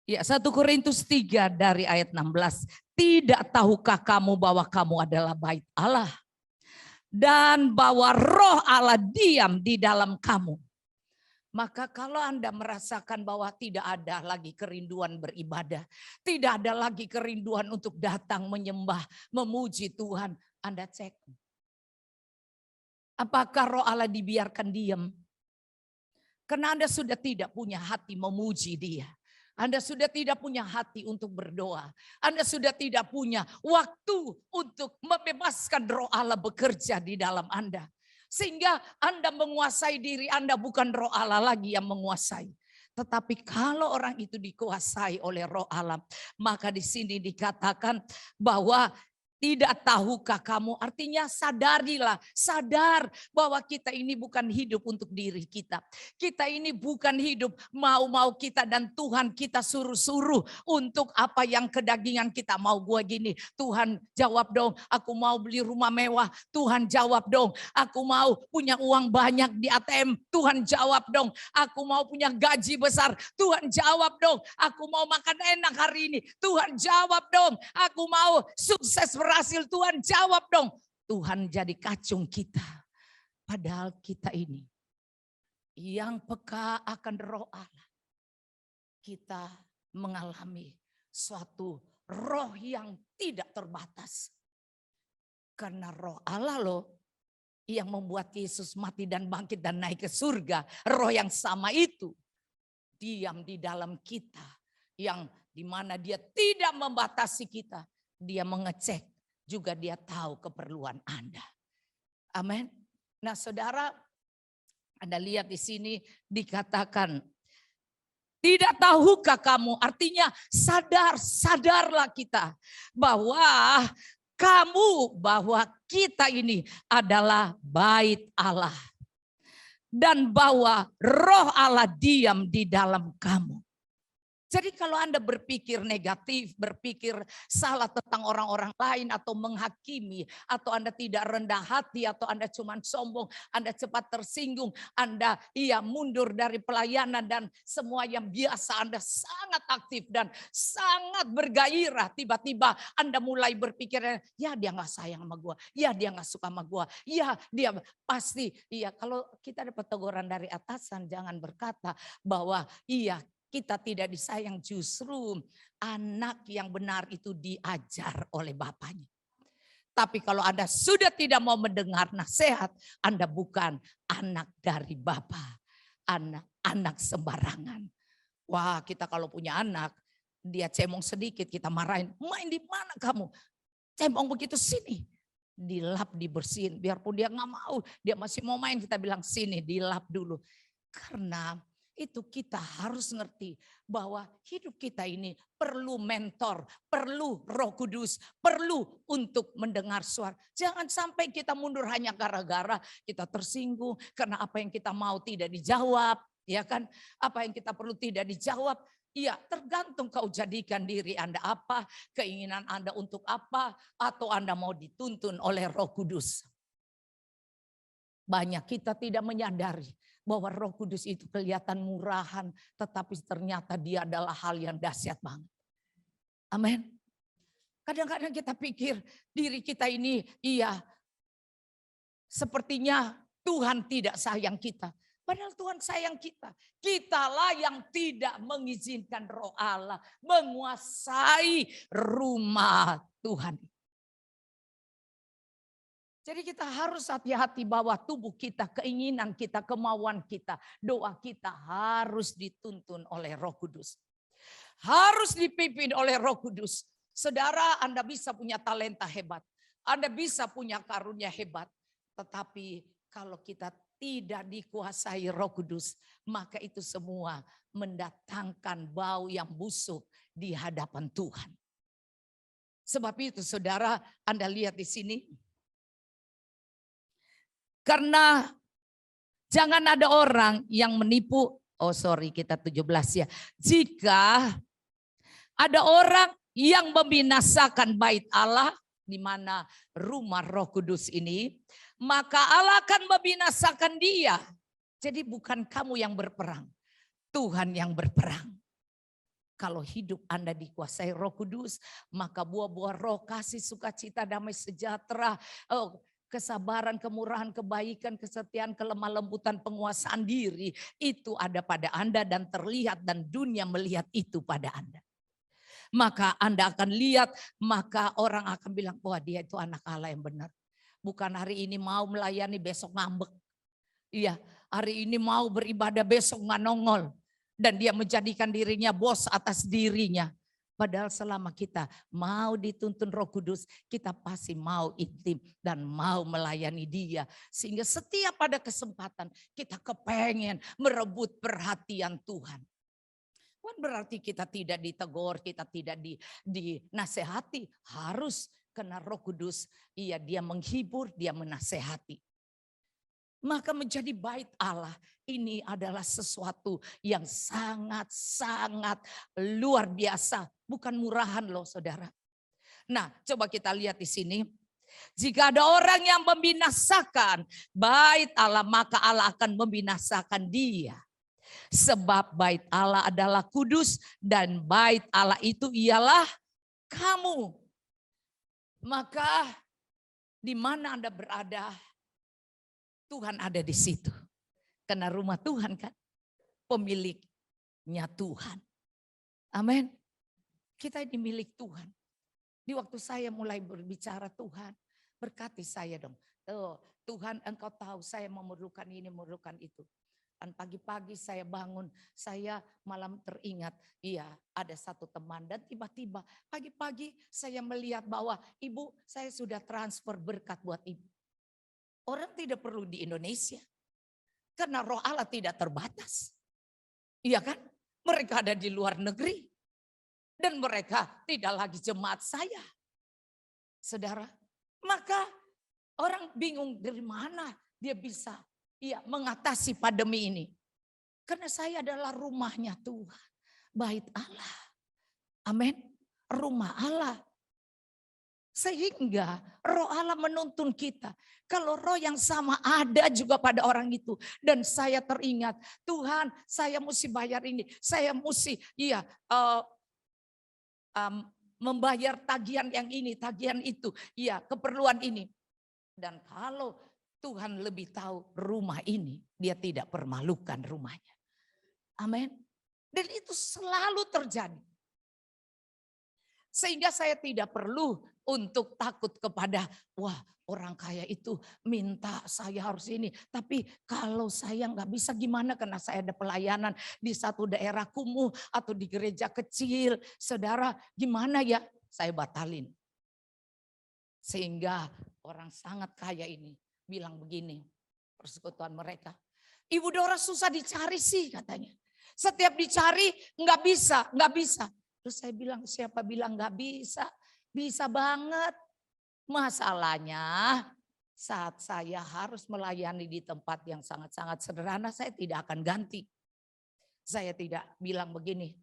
D: Ya, 1 Korintus 3 dari ayat 16. Tidak tahukah kamu bahwa kamu adalah bait Allah dan bahwa Roh Allah diam di dalam kamu. Maka kalau Anda merasakan bahwa tidak ada lagi kerinduan beribadah, tidak ada lagi kerinduan untuk datang menyembah, memuji Tuhan, Anda cek. Apakah Roh Allah dibiarkan diam? Karena Anda sudah tidak punya hati memuji Dia. Anda sudah tidak punya hati untuk berdoa. Anda sudah tidak punya waktu untuk membebaskan Roh Allah bekerja di dalam Anda. Sehingga Anda menguasai diri Anda, bukan Roh Allah lagi yang menguasai. Tetapi kalau orang itu dikuasai oleh Roh Allah, maka di sini dikatakan bahwa tidak tahukah kamu, artinya sadarilah, sadar bahwa kita ini bukan hidup untuk diri kita. Kita ini bukan hidup mau-mau kita dan Tuhan kita suruh-suruh untuk apa yang kedagingan kita mau. Gua gini, Tuhan jawab dong, aku mau beli rumah mewah. Tuhan jawab dong, aku mau punya uang banyak di ATM. Tuhan jawab dong, aku mau punya gaji besar. Tuhan jawab dong, aku mau makan enak hari ini. Tuhan jawab dong, aku mau sukses berhasil. Tuhan jawab dong. Tuhan jadi kacung kita. Padahal kita ini yang peka akan Roh Allah. Kita mengalami suatu roh yang tidak terbatas. Karena Roh Allah loh yang membuat Yesus mati dan bangkit dan naik ke surga. Roh yang sama itu diam di dalam kita. Yang dimana dia tidak membatasi kita. Dia mengecek. Juga dia tahu keperluan Anda. Amin. Nah saudara, Anda lihat di sini dikatakan, tidak tahukah kamu, artinya sadarlah kita bahwa bahwa kita ini adalah bait Allah. Dan bahwa Roh Allah diam di dalam kamu. Jadi kalau Anda berpikir negatif, berpikir salah tentang orang-orang lain atau menghakimi, atau Anda tidak rendah hati, atau Anda cuma sombong, Anda cepat tersinggung, Anda mundur dari pelayanan dan semua yang biasa, Anda sangat aktif dan sangat bergairah. Tiba-tiba Anda mulai berpikir, ya dia gak sayang sama gue, ya dia gak suka sama gue, ya dia pasti. Kalau kita dapat teguran dari atasan, jangan berkata bahwa kita tidak disayang, justru anak yang benar itu diajar oleh bapaknya. Tapi kalau Anda sudah tidak mau mendengar nasihat, Anda bukan anak dari Bapa, anak sembarangan. Wah, kita kalau punya anak, dia cemong sedikit kita marahin, main di mana kamu? Cemong begitu sini. Dilap, dibersihin, biarpun dia nggak mau, dia masih mau main, kita bilang sini dilap dulu. Karena itu kita harus ngerti bahwa hidup kita ini perlu mentor, perlu Roh Kudus, perlu untuk mendengar suara. Jangan sampai kita mundur hanya gara-gara kita tersinggung karena apa yang kita mau tidak dijawab, ya kan? Apa yang kita perlu tidak dijawab. Tergantung kau jadikan diri Anda apa, keinginan Anda untuk apa, atau Anda mau dituntun oleh Roh Kudus. Banyak kita tidak menyadari bahwa Roh Kudus itu kelihatan murahan, tetapi ternyata dia adalah hal yang dahsyat banget. Amin. Kadang-kadang kita pikir diri kita ini, iya, sepertinya Tuhan tidak sayang kita. Padahal Tuhan sayang kita. Kitalah yang tidak mengizinkan Roh Allah menguasai rumah Tuhan. Jadi kita harus hati-hati bahwa tubuh kita, keinginan kita, kemauan kita, doa kita harus dituntun oleh Roh Kudus. Harus dipimpin oleh Roh Kudus. Saudara, Anda bisa punya talenta hebat. Anda bisa punya karunia hebat. Tetapi kalau kita tidak dikuasai Roh Kudus, maka itu semua mendatangkan bau yang busuk di hadapan Tuhan. Sebab itu saudara, Anda lihat di sini. Karena jangan ada orang yang menipu, kita 17 ya. Jika ada orang yang membinasakan bait Allah, di mana rumah Roh Kudus ini, maka Allah akan membinasakan dia. Jadi bukan kamu yang berperang, Tuhan yang berperang. Kalau hidup Anda dikuasai Roh Kudus, maka buah-buah roh, kasih, sukacita, damai sejahtera, kesabaran, kemurahan, kebaikan, kesetiaan, kelemah lembutan, penguasaan diri, itu ada pada Anda dan terlihat dan dunia melihat itu pada Anda. Maka Anda akan lihat, maka orang akan bilang, wah dia itu anak Allah yang benar. Bukan hari ini mau melayani, besok ngambek. Iya, hari ini mau beribadah, besok nggak nongol. Dan dia menjadikan dirinya bos atas dirinya. Padahal selama kita mau dituntun Roh Kudus, kita pasti mau intim dan mau melayani dia. Sehingga setiap ada kesempatan kita kepengen merebut perhatian Tuhan. Bukan berarti kita tidak ditegur, kita tidak dinasehati. Harus, karena Roh Kudus, dia menghibur, dia menasehati. Maka menjadi bait Allah ini adalah sesuatu yang sangat-sangat luar biasa. Bukan murahan loh saudara. Nah coba kita lihat di sini. Jika ada orang yang membinasakan bait Allah, maka Allah akan membinasakan dia. Sebab bait Allah adalah kudus dan bait Allah itu ialah kamu. Maka di mana Anda berada, Tuhan ada di situ. Karena rumah Tuhan kan, pemiliknya Tuhan. Amin. Kita ini milik Tuhan. Di waktu saya mulai berbicara, Tuhan berkati saya dong. Tuhan engkau tahu saya memerlukan ini, memerlukan itu. Dan pagi-pagi saya bangun, saya malam teringat, iya ada satu teman. Dan tiba-tiba pagi-pagi saya melihat bahwa ibu saya sudah transfer berkat buat ibu. Orang tidak perlu di Indonesia. Karena Roh Allah tidak terbatas. Iya kan? Mereka ada di luar negeri. Dan mereka tidak lagi jemaat saya. Saudara, maka orang bingung dari mana dia bisa mengatasi pandemi ini. Karena saya adalah rumahnya Tuhan. Bait Allah. Amin. Rumah Allah. Sehingga Roh Allah menuntun kita. Kalau roh yang sama ada juga pada orang itu. Dan saya teringat, Tuhan saya mesti bayar ini. Saya mesti membayar tagihan yang ini, tagihan itu. Iya, keperluan ini. Dan kalau Tuhan lebih tahu rumah ini, dia tidak permalukan rumahnya. Amin. Dan itu selalu terjadi. Sehingga saya tidak perlu untuk takut kepada, wah orang kaya itu minta saya harus ini. Tapi kalau saya nggak bisa gimana, karena saya ada pelayanan di satu daerah kumuh atau di gereja kecil. Saudara gimana ya, saya batalin. Sehingga orang sangat kaya ini bilang begini, persekutuan mereka. Ibu Dora susah dicari sih katanya. Setiap dicari nggak bisa, nggak bisa. Terus saya bilang, siapa bilang nggak bisa? Bisa banget. Masalahnya saat saya harus melayani di tempat yang sangat-sangat sederhana, saya tidak akan ganti. Saya tidak bilang begini,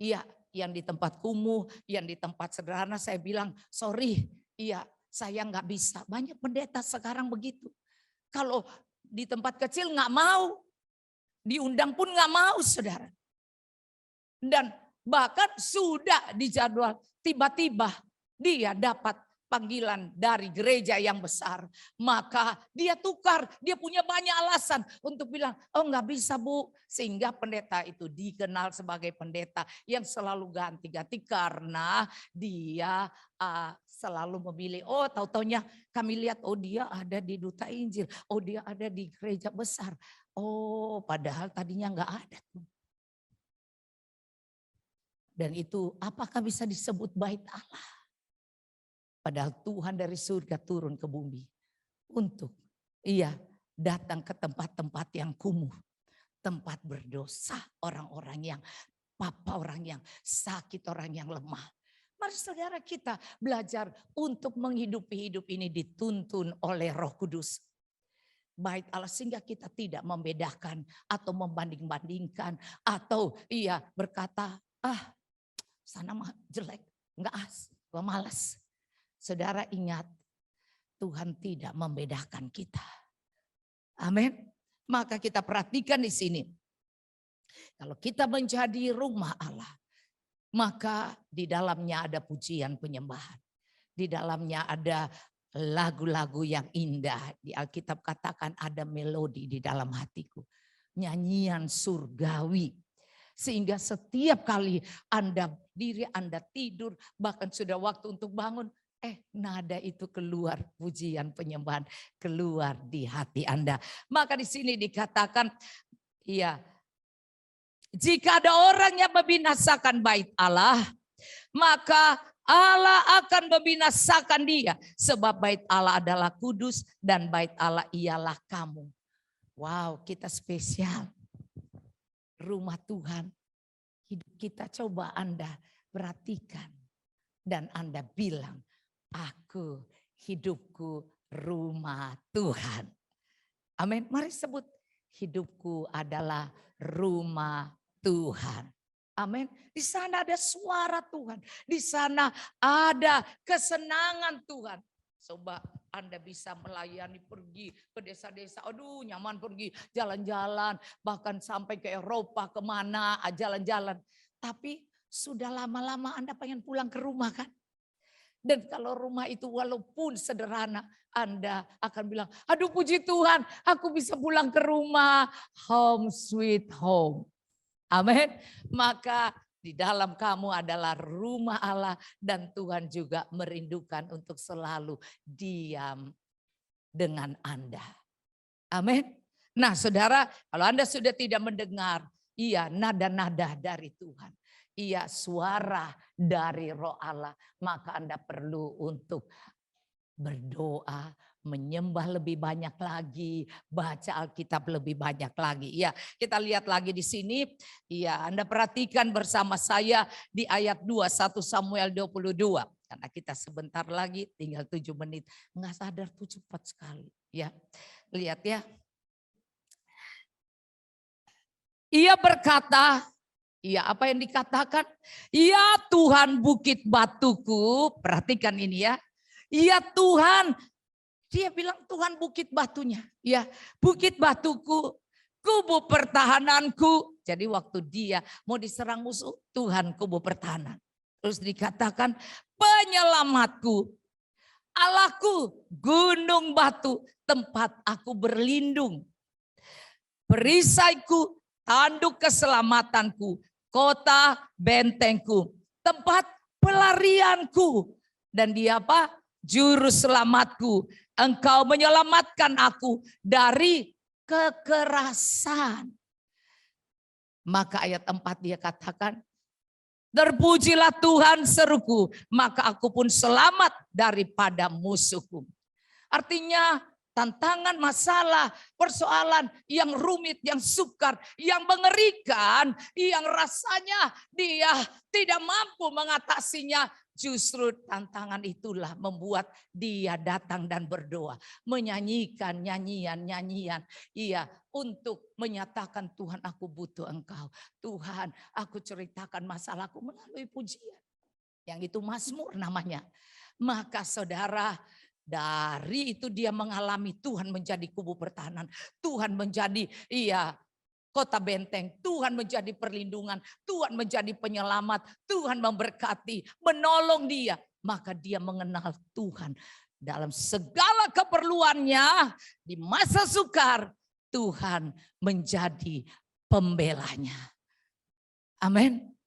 D: iya yang di tempat kumuh, yang di tempat sederhana saya bilang, sorry, iya saya nggak bisa. Banyak pendeta sekarang begitu. Kalau di tempat kecil nggak mau. Diundang pun nggak mau, saudara. Dan bahkan sudah dijadwal, tiba-tiba dia dapat panggilan dari gereja yang besar. Maka dia tukar, dia punya banyak alasan untuk bilang, oh nggak bisa Bu. Sehingga pendeta itu dikenal sebagai pendeta yang selalu ganti-ganti karena dia selalu memilih, oh tahu-taunya kami lihat, oh dia ada di Duta Injil, oh dia ada di gereja besar. Oh padahal tadinya nggak ada. Dan itu apakah bisa disebut bait Allah? Padahal Tuhan dari surga turun ke bumi untuk datang ke tempat-tempat yang kumuh, tempat berdosa, orang-orang yang orang yang sakit, orang yang lemah. Mari saudara kita belajar untuk menghidupi hidup ini dituntun oleh Roh Kudus. Bait Allah sehingga kita tidak membedakan atau membanding-bandingkan atau berkata, sana mah jelek, enggak gua malas. Saudara ingat, Tuhan tidak membedakan kita. Amin. Maka kita perhatikan di sini. Kalau kita menjadi rumah Allah, maka di dalamnya ada pujian penyembahan. Di dalamnya ada lagu-lagu yang indah. Di Alkitab katakan ada melodi di dalam hatiku. Nyanyian surgawi. Sehingga setiap kali Anda berdiri, Anda tidur, bahkan sudah waktu untuk bangun, nada itu keluar, pujian penyembahan keluar di hati Anda. Maka di sini dikatakan, jika ada orang yang membinasakan bait Allah, maka Allah akan membinasakan dia. Sebab bait Allah adalah kudus dan bait Allah ialah kamu. Wow, kita spesial. Rumah Tuhan. Hidup kita coba Anda perhatikan. Dan Anda bilang, aku hidupku rumah Tuhan. Amin. Mari sebut, hidupku adalah rumah Tuhan. Amin. Di sana ada suara Tuhan. Di sana ada kesenangan Tuhan. Coba Anda bisa melayani, pergi ke desa-desa. Aduh nyaman pergi jalan-jalan. Bahkan sampai ke Eropa, kemana jalan-jalan. Tapi sudah lama-lama Anda pengen pulang ke rumah kan. Dan kalau rumah itu walaupun sederhana, Anda akan bilang, aduh puji Tuhan, aku bisa pulang ke rumah. Home sweet home. Amin. Maka di dalam kamu adalah rumah Allah dan Tuhan juga merindukan untuk selalu diam dengan Anda. Amin. Nah saudara, kalau Anda sudah tidak mendengar, nada-nada dari Tuhan. Suara dari Roh Allah, maka Anda perlu untuk berdoa, menyembah lebih banyak lagi, baca Alkitab lebih banyak lagi. Kita lihat lagi di sini. Anda perhatikan bersama saya di ayat 2 1 Samuel 22. Karena kita sebentar lagi tinggal 7 menit. Enggak sadar tuh cepat sekali. Lihat ya. Ia berkata, apa yang dikatakan? Ya Tuhan bukit batuku, perhatikan ini ya. Ya Tuhan, dia bilang Tuhan bukit batunya. Bukit batuku, kubu pertahananku. Jadi waktu dia mau diserang musuh, Tuhan kubu pertahanan. Terus dikatakan penyelamatku, Allahku, gunung batu, tempat aku berlindung. Perisaiku, tanduk keselamatanku, kota bentengku, tempat pelarianku. Dan dia apa? Juru selamatku. Engkau menyelamatkan aku dari kekerasan. Maka ayat 4 dia katakan, terpujilah Tuhan seruku, maka aku pun selamat daripada musuhku. Artinya tantangan, masalah, persoalan yang rumit, yang sukar, yang mengerikan, yang rasanya dia tidak mampu mengatasinya. Justru tantangan itulah membuat dia datang dan berdoa. Menyanyikan nyanyian-nyanyian. Untuk menyatakan Tuhan aku butuh engkau. Tuhan aku ceritakan masalahku melalui pujian. Yang itu Mazmur namanya. Maka saudara, dari itu dia mengalami Tuhan menjadi kubu pertahanan. Tuhan menjadi kota benteng, Tuhan menjadi perlindungan, Tuhan menjadi penyelamat, Tuhan memberkati, menolong dia. Maka dia mengenal Tuhan dalam segala keperluannya. Di masa sukar, Tuhan menjadi pembelanya. Amin.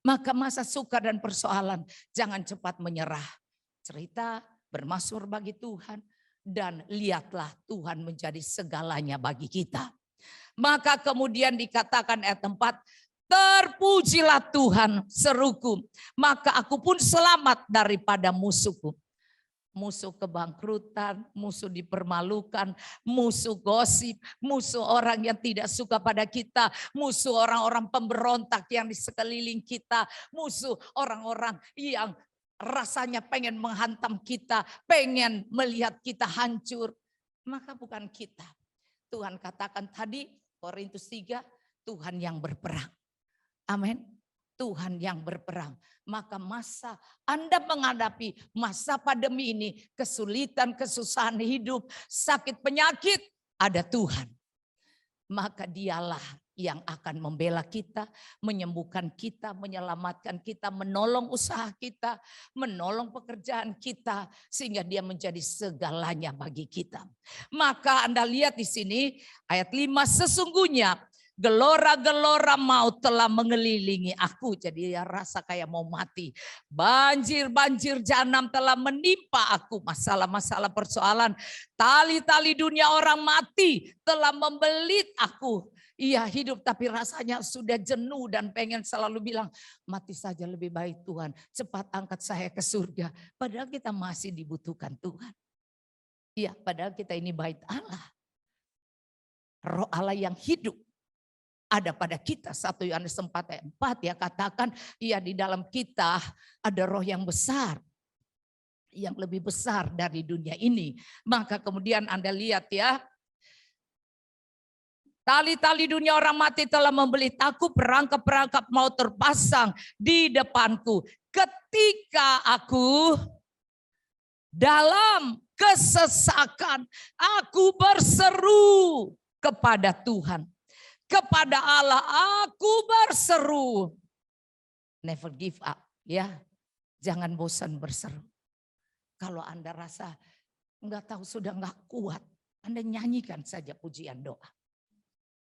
D: Maka masa sukar dan persoalan, jangan cepat menyerah. Cerita, bermasmur bagi Tuhan, dan lihatlah Tuhan menjadi segalanya bagi kita. Maka kemudian dikatakan ayat 4, terpujilah Tuhan seruku, maka aku pun selamat daripada musuhku. Musuh kebangkrutan, musuh dipermalukan, musuh gosip, musuh orang yang tidak suka pada kita, musuh orang-orang pemberontak yang di sekeliling kita, musuh orang-orang yang rasanya pengen menghantam kita, pengen melihat kita hancur. Maka bukan kita. Tuhan katakan tadi, Korintus 3, Tuhan yang berperang. Amin. Tuhan yang berperang. Maka masa Anda menghadapi masa pandemi ini, kesulitan, kesusahan hidup, sakit, penyakit, ada Tuhan. Maka dialah yang akan membela kita, menyembuhkan kita, menyelamatkan kita, menolong usaha kita, menolong pekerjaan kita, sehingga dia menjadi segalanya bagi kita. Maka Anda lihat di sini ayat 5, sesungguhnya gelora-gelora maut telah mengelilingi aku. Jadi ya rasa kayak mau mati. Banjir-banjir jahanam telah menimpa aku. Masalah-masalah persoalan. Tali-tali dunia orang mati telah membelit aku. Iya hidup tapi rasanya sudah jenuh dan pengen selalu bilang, mati saja lebih baik Tuhan. Cepat angkat saya ke surga. Padahal kita masih dibutuhkan Tuhan. Iya padahal kita ini bait Allah. Roh Allah yang hidup ada pada kita. 1 Yohanes 4 ayat 4 ya katakan, ya di dalam kita ada roh yang besar. Yang lebih besar dari dunia ini. Maka kemudian Anda lihat ya. Tali-tali dunia orang mati telah membelit aku, perangkap-perangkap mau terpasang di depanku. Ketika aku dalam kesesakan, aku berseru kepada Tuhan. Kepada Allah aku berseru. Never give up ya. Jangan bosan berseru. Kalau Anda rasa enggak tahu sudah enggak kuat, Anda nyanyikan saja pujian doa.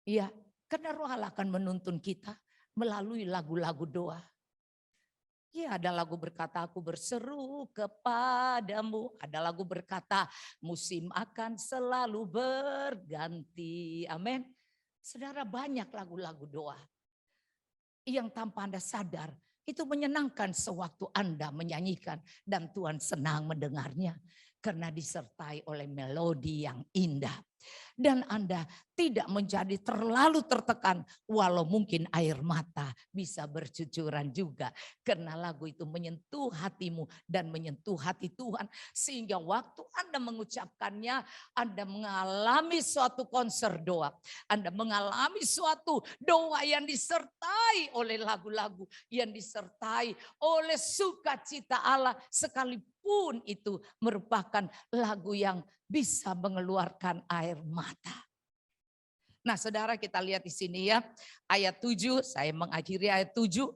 D: Iya, karena Roh Allah akan menuntun kita melalui lagu-lagu doa. Ya, ada lagu berkata aku berseru kepadamu. Ada lagu berkata musim akan selalu berganti. Amin. Saudara, banyak lagu-lagu doa yang tanpa Anda sadar itu menyenangkan sewaktu Anda menyanyikan dan Tuhan senang mendengarnya karena disertai oleh melodi yang indah. Dan Anda tidak menjadi terlalu tertekan walau mungkin air mata bisa bercucuran juga. Karena lagu itu menyentuh hatimu dan menyentuh hati Tuhan. Sehingga waktu Anda mengucapkannya, Anda mengalami suatu konser doa. Anda mengalami suatu doa yang disertai oleh lagu-lagu. Yang disertai oleh sukacita Allah sekalipun itu merupakan lagu yang bisa mengeluarkan air mata. Nah saudara kita lihat di sini ya. Ayat 7, saya mengakhiri ayat 7.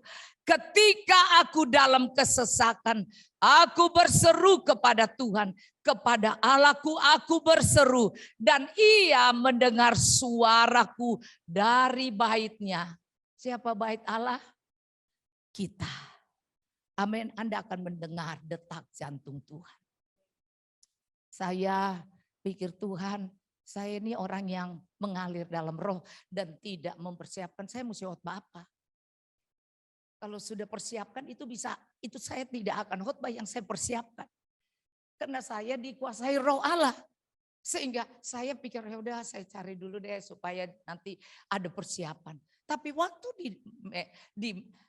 D: Ketika aku dalam kesesakan, aku berseru kepada Tuhan. Kepada Allahku aku berseru. Dan ia mendengar suaraku dari baitnya. Siapa bait Allah? Kita. Amin, Anda akan mendengar detak jantung Tuhan. Saya pikir Tuhan, saya ini orang yang mengalir dalam roh dan tidak mempersiapkan. Saya mesti khotbah apa? Kalau sudah persiapkan itu bisa, itu saya tidak akan khotbah yang saya persiapkan. Karena saya dikuasai roh Allah. Sehingga saya pikir ya udah saya cari dulu deh supaya nanti ada persiapan. Tapi waktu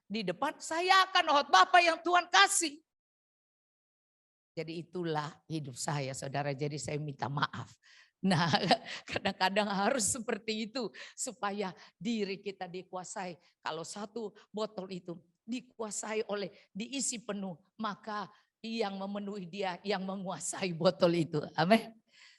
D: di depan saya akan khotbah apa yang Tuhan kasih. Jadi itulah hidup saya saudara, jadi saya minta maaf. Nah kadang-kadang harus seperti itu supaya diri kita dikuasai. Kalau satu botol itu dikuasai oleh diisi penuh, maka yang memenuhi dia yang menguasai botol itu. Amin.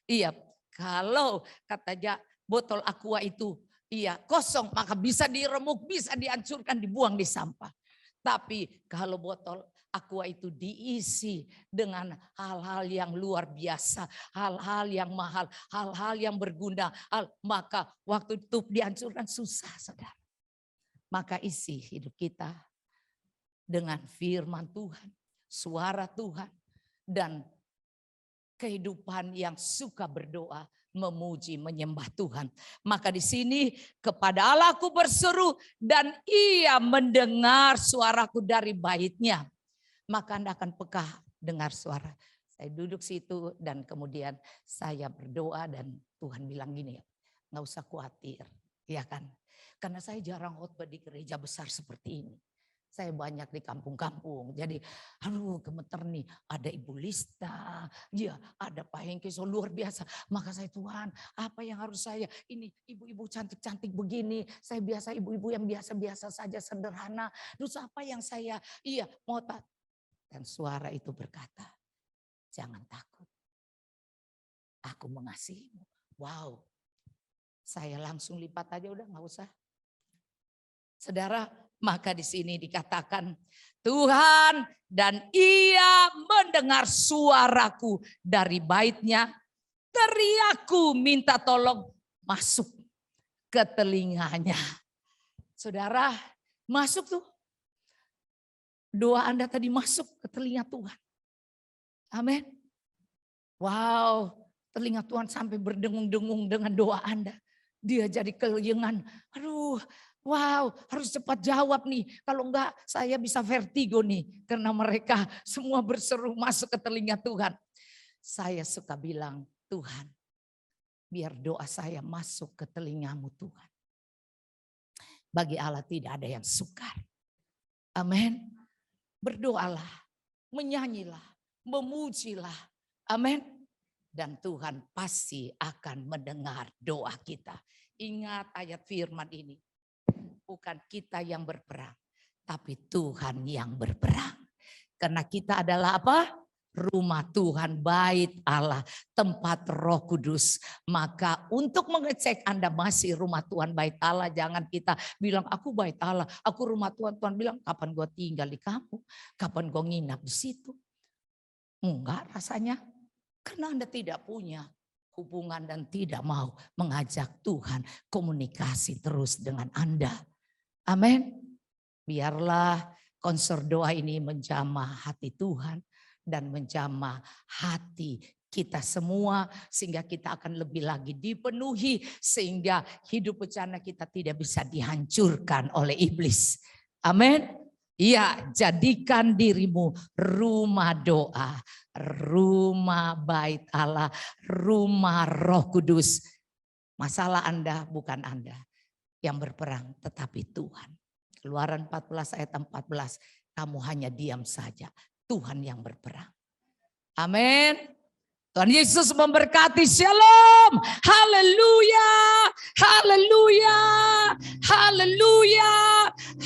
D: Iya, kalau katanya botol aqua itu iya kosong, maka bisa diremuk, bisa dihancurkan, dibuang di sampah. Tapi kalau botol aqua itu diisi dengan hal-hal yang luar biasa, hal-hal yang mahal, hal-hal yang berguna, maka waktu itu dihancurkan susah, saudara. Maka isi hidup kita dengan firman Tuhan, suara Tuhan, dan kehidupan yang suka berdoa, memuji, menyembah Tuhan. Maka di sini kepada Allahku berseru dan Ia mendengar suaraku dari baitnya. Maka Anda akan peka dengar suara. Saya duduk situ dan kemudian saya berdoa dan Tuhan bilang gini, nggak usah khawatir, ya kan? Karena saya jarang khotbah di gereja besar seperti ini. Saya banyak di kampung-kampung, jadi aduh gemeter nih, ada Ibu Lista, ya ada Pak Hengki, so luar biasa. Maka saya, Tuhan apa yang harus saya, ini ibu-ibu cantik-cantik begini, saya biasa ibu-ibu yang biasa-biasa saja, sederhana. Terus apa yang saya, mau tak. Dan suara itu berkata, jangan takut, aku mengasihimu. Wow, saya langsung lipat aja udah nggak usah. Saudara, maka di sini dikatakan Tuhan dan Ia mendengar suaraku dari baitnya, teriakku minta tolong masuk ke telinganya. Saudara, masuk tuh. Doa Anda tadi masuk ke telinga Tuhan. Amin. Wow, telinga Tuhan sampai berdengung-dengung dengan doa Anda. Dia jadi kelingan. Aduh, wow, harus cepat jawab nih. Kalau enggak saya bisa vertigo nih. Karena mereka semua berseru masuk ke telinga Tuhan. Saya suka bilang, Tuhan, biar doa saya masuk ke telingamu Tuhan. Bagi Allah tidak ada yang sukar. Amin. Berdoalah, menyanyilah, memujilah. Amin. Dan Tuhan pasti akan mendengar doa kita. Ingat ayat firman ini. Bukan kita yang berperang, tapi Tuhan yang berperang. Karena kita adalah apa? Rumah Tuhan, bait Allah, tempat Roh Kudus. Maka untuk mengecek Anda masih rumah Tuhan, bait Allah, jangan kita bilang aku bait Allah, aku rumah Tuhan. Tuhan bilang kapan gue tinggal di kamu, kapan gue nginap di situ. Enggak rasanya, karena Anda tidak punya hubungan dan tidak mau mengajak Tuhan komunikasi terus dengan Anda. Amin. Biarlah konser doa ini menjamah hati Tuhan dan menjamah hati kita semua sehingga kita akan lebih lagi dipenuhi sehingga hidup bencana kita tidak bisa dihancurkan oleh iblis. Amin. Iya, jadikan dirimu rumah doa, rumah bait Allah, rumah Roh Kudus. Masalah Anda bukan Anda yang berperang tetapi Tuhan. Keluaran 14 ayat 14, kamu hanya diam saja. Tuhan yang berperang. Amin. Tuhan Yesus memberkati. Shalom. Haleluya. Haleluya. Haleluya.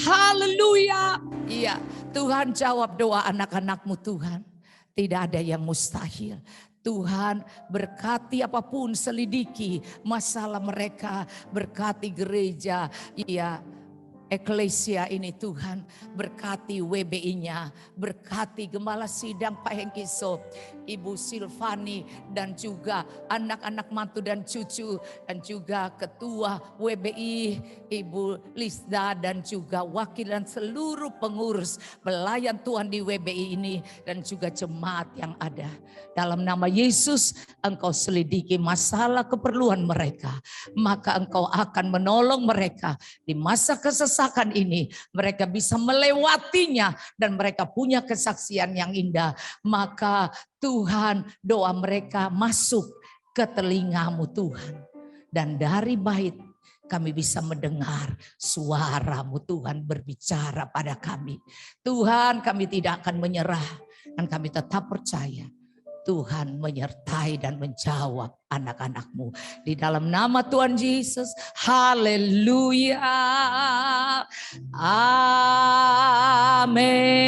D: Haleluya. Iya, Tuhan jawab doa anak-anak-Mu Tuhan. Tidak ada yang mustahil. Tuhan berkati apapun, selidiki masalah mereka, berkati gereja, iya, eklesia ini Tuhan, berkati WBI-nya, berkati Gembala Sidang Pak Hengkiso, Ibu Silvani dan juga anak-anak mantu dan cucu dan juga Ketua WBI Ibu Lisda dan juga wakil dan seluruh pengurus pelayan Tuhan di WBI ini dan juga jemaat yang ada. Dalam nama Yesus Engkau selidiki masalah keperluan mereka, maka Engkau akan menolong mereka di masa kesesakan ini. Mereka bisa melewatinya dan mereka punya kesaksian yang indah. Maka Tuhan, doa mereka masuk ke telinga-Mu Tuhan. Dan dari bait kami bisa mendengar suara-Mu Tuhan berbicara pada kami. Tuhan, kami tidak akan menyerah dan kami tetap percaya Tuhan menyertai dan menjawab anak-anak-Mu. Di dalam nama Tuhan Yesus, haleluya. Amin.